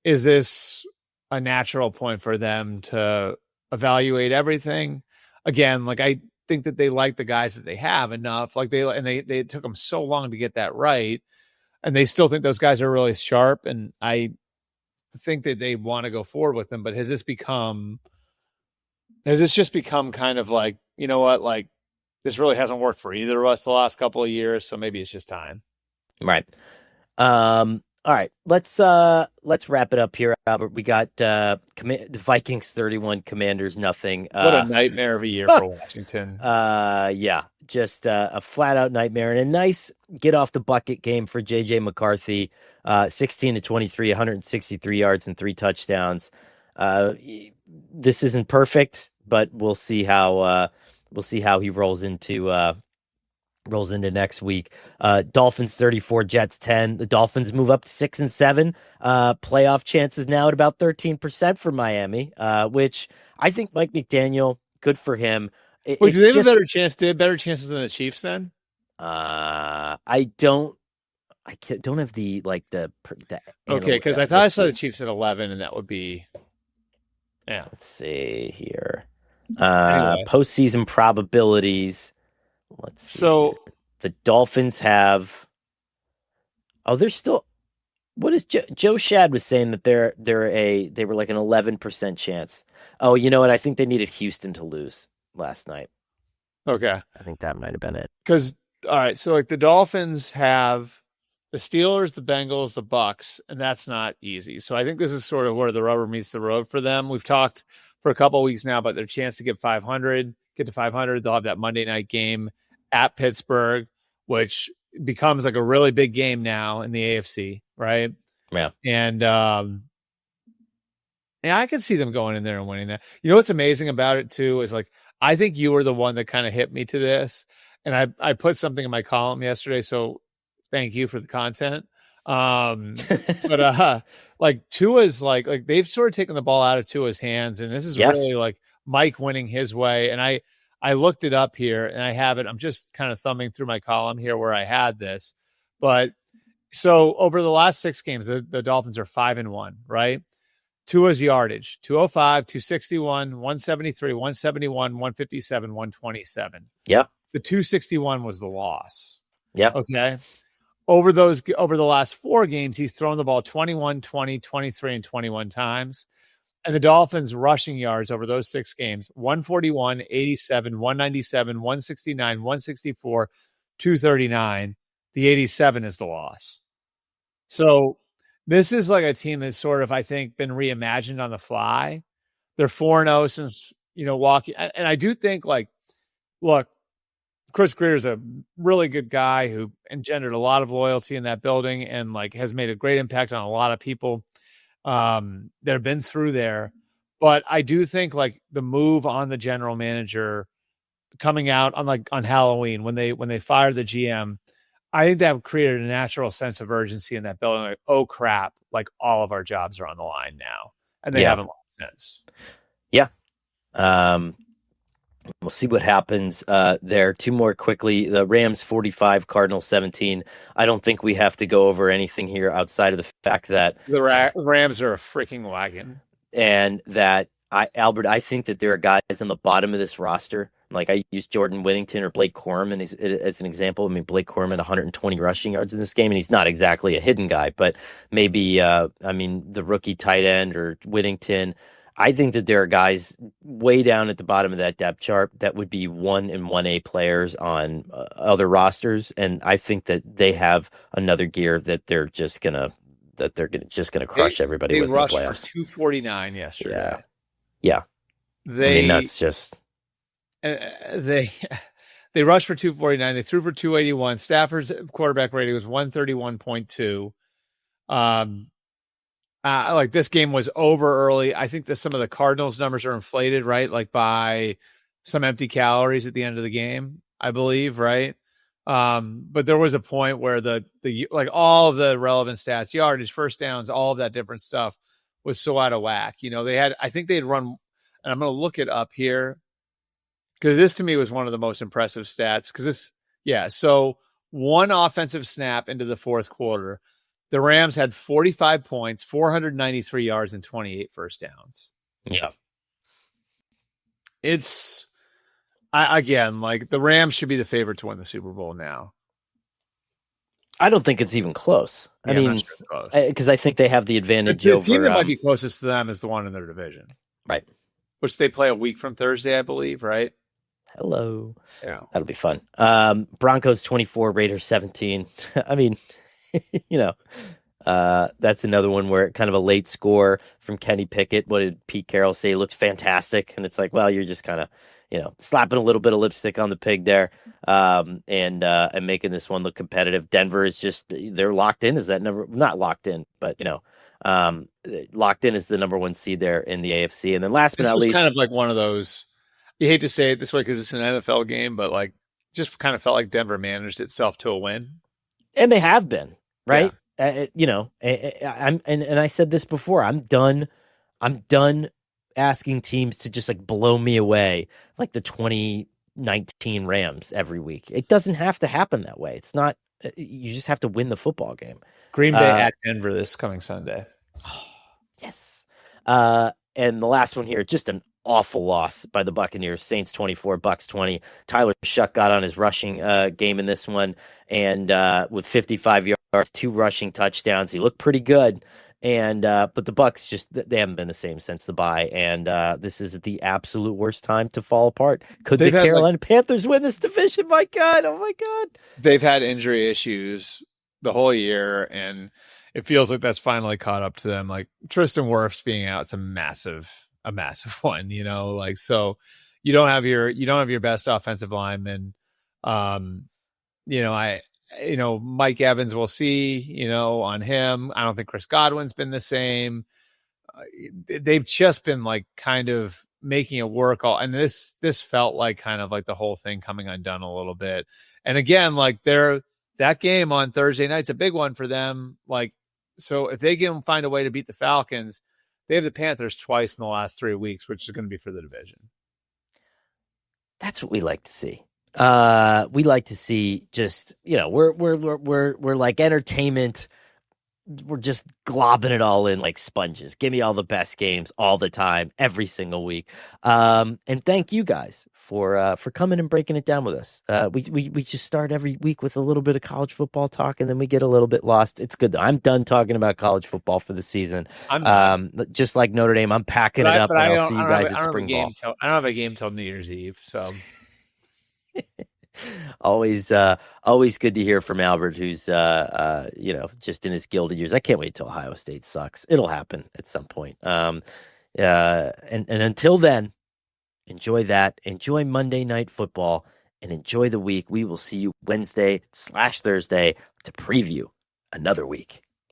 Speaker 2: is this a natural point for them to evaluate everything again? Like, I think that they like the guys that they have enough. Like, they took them so long to get that right, and they still think those guys are really sharp. And I think that they want to go forward with them. But has this just become kind of like, you know what, like, this really hasn't worked for either of us the last couple of years, so maybe it's just time.
Speaker 1: Right. All right. Let's wrap it up here, Albert. We got the Vikings 31, Commanders nothing.
Speaker 2: What a nightmare of a year for Washington.
Speaker 1: Yeah, just a flat out nightmare, and a nice get off the bucket game for JJ McCarthy. 16 to 23, 163 yards and 3 touchdowns. This isn't perfect, but we'll see how he rolls into next week. Dolphins 34, Jets 10. The Dolphins move up to 6 and 7. Playoff chances now at about 13% for Miami, which I think Mike McDaniel, good for him.
Speaker 2: Wait, do they have a better chance? They have better chances than the Chiefs then?
Speaker 1: I don't have the
Speaker 2: okay, because I thought I saw the Chiefs at 11, and that would be, yeah.
Speaker 1: Let's see here.
Speaker 2: Anyway.
Speaker 1: Postseason probabilities. Let's see. So here. The Dolphins have. Oh, they're still. What is Joe Shad was saying that they were like an 11% chance. Oh, you know what? I think they needed Houston to lose last night.
Speaker 2: Okay,
Speaker 1: I think that might have been it.
Speaker 2: Because all right, so like the Dolphins have the Steelers, the Bengals, the Bucks, and that's not easy. So I think this is sort of where the rubber meets the road for them. We've talked for a couple of weeks now about their chance to get to 500. They'll have that Monday night game at Pittsburgh, which becomes like a really big game now in the AFC, right?
Speaker 1: Yeah.
Speaker 2: And yeah, I can see them going in there and winning that. You know what's amazing about it too is, like, I think you were the one that kind of hit me to this, and I put something in my column yesterday, so thank you for the content. But like Tua's like they've sort of taken the ball out of Tua's hands, and this is really like Mike winning his way. And I looked it up here, and I have it. I'm just kind of thumbing through my column here where I had this. But so over the last 6 games, the Dolphins are 5-1, right? Tua's yardage, 205, 261, 173, 171, 157, 127.
Speaker 1: Yeah.
Speaker 2: The 261 was the loss.
Speaker 1: Yeah.
Speaker 2: Okay. Over the last 4 games, he's thrown the ball 21, 20, 23, and 21 times. And the Dolphins rushing yards over those 6 games, 141, 87, 197, 169, 164, 239. The 87 is the loss. So this is like a team that's sort of, I think, been reimagined on the fly. They're 4-0 since, walking. And I do think, like, look, Chris Breer is a really good guy who engendered a lot of loyalty in that building and, like, has made a great impact on a lot of people that have been through there. But I do think, like, the move on the general manager coming out on Halloween when they fired the GM, I think that created a natural sense of urgency in that building. Like, oh crap, like, all of our jobs are on the line now, and they haven't lost since.
Speaker 1: Yeah. We'll see what happens there. 2 more quickly. The Rams 45, Cardinals 17. I don't think we have to go over anything here outside of the fact that
Speaker 2: the Rams are a freaking wagon.
Speaker 1: And that, Albert, I think that there are guys on the bottom of this roster. Like, I use Jordan Whittington or Blake Corum as an example. I mean, Blake Corum had 120 rushing yards in this game, and he's not exactly a hidden guy, but maybe, the rookie tight end or Whittington. I think that there are guys way down at the bottom of that depth chart that would be 1 and 1A players on other rosters, and I think that they have another gear that they're just gonna crush everybody with in the playoffs.
Speaker 2: They rushed for 249 yesterday.
Speaker 1: Yeah. That's just
Speaker 2: they rushed for 249. They threw for 281. Stafford's quarterback rating was 131.2. Like, this game was over early. I think that some of the Cardinals numbers are inflated, right? Like, by some empty calories at the end of the game, I believe, right? But there was a point where the like, all of the relevant stats, yardage, first downs, all of that different stuff was so out of whack. I think they had run, and I'm going to look it up here because this to me was one of the most impressive stats. So 1 offensive snap into the fourth quarter, the Rams had 45 points, 493 yards, and 28 first downs.
Speaker 1: Yeah.
Speaker 2: It's, again, like, the Rams should be the favorite to win the Super Bowl now.
Speaker 1: I don't think it's even close.
Speaker 2: Yeah,
Speaker 1: I mean, because I think they have the advantage
Speaker 2: the
Speaker 1: over...
Speaker 2: team that might be closest to them is the one in their division.
Speaker 1: Right.
Speaker 2: Which they play a week from Thursday, I believe, right?
Speaker 1: Hello.
Speaker 2: Yeah.
Speaker 1: That'll be fun. Broncos 24, Raiders 17. I mean... that's another one where kind of a late score from Kenny Pickett. What did Pete Carroll say? He looked fantastic. And it's like, well, you're just kind of, slapping a little bit of lipstick on the pig there, and making this one look competitive. Denver is just, they're locked in as that number, not locked in, but, locked in as the number 1 seed there in the AFC. And then last but not least,
Speaker 2: kind of like one of those, you hate to say it this way because it's an NFL game, but, like, just kind of felt like Denver managed itself to a win.
Speaker 1: And they have been. Right. Yeah. I said this before, I'm done asking teams to just, like, blow me away like the 2019 Rams every week. It doesn't have to happen that way. It's not, you just have to win the football game.
Speaker 2: Green Bay at Denver this coming Sunday.
Speaker 1: Yes. And the last one here, just an awful loss by the Buccaneers. Saints 24, Bucks 20. Tyler Shuck got on his rushing game in this one, and with 55 yards, 2 rushing touchdowns, he looked pretty good. And but the Bucks they haven't been the same since the bye, and this is the absolute worst time to fall apart. Could the Carolina Panthers win this division? My God, oh my God!
Speaker 2: They've had injury issues the whole year, and it feels like that's finally caught up to them. Like, Tristan Wirfs being out, it's a massive one, like, so you don't have your best offensive lineman. Mike Evans, we'll see, on him. I don't think Chris Godwin's been the same. They've just been, like, kind of making it work all. And this felt like kind of like the whole thing coming undone a little bit. And again, like, that game on Thursday night's a big one for them. Like, so if they can find a way to beat the Falcons, they have the Panthers twice in the last 3 weeks, which is going to be for the division.
Speaker 1: That's what we like to see. We like to see just, we're like entertainment we're just globbing it all in like sponges. Give me all the best games all the time, every single week. And thank you guys for coming and breaking it down with us. We just start every week with a little bit of college football talk, and then we get a little bit lost. It's good though. I'm done talking about college football for the season.
Speaker 2: I'm not.
Speaker 1: Just like Notre Dame, I'm packing it up, and I'll see you guys at spring ball.
Speaker 2: I don't have a game till New Year's Eve, so.
Speaker 1: Always good to hear from Albert, who's just in his gilded years. I can't wait till Ohio State sucks. It'll happen at some point. And until then, enjoy that. Enjoy Monday Night Football and enjoy the week. We will see you Wednesday/Thursday to preview another week.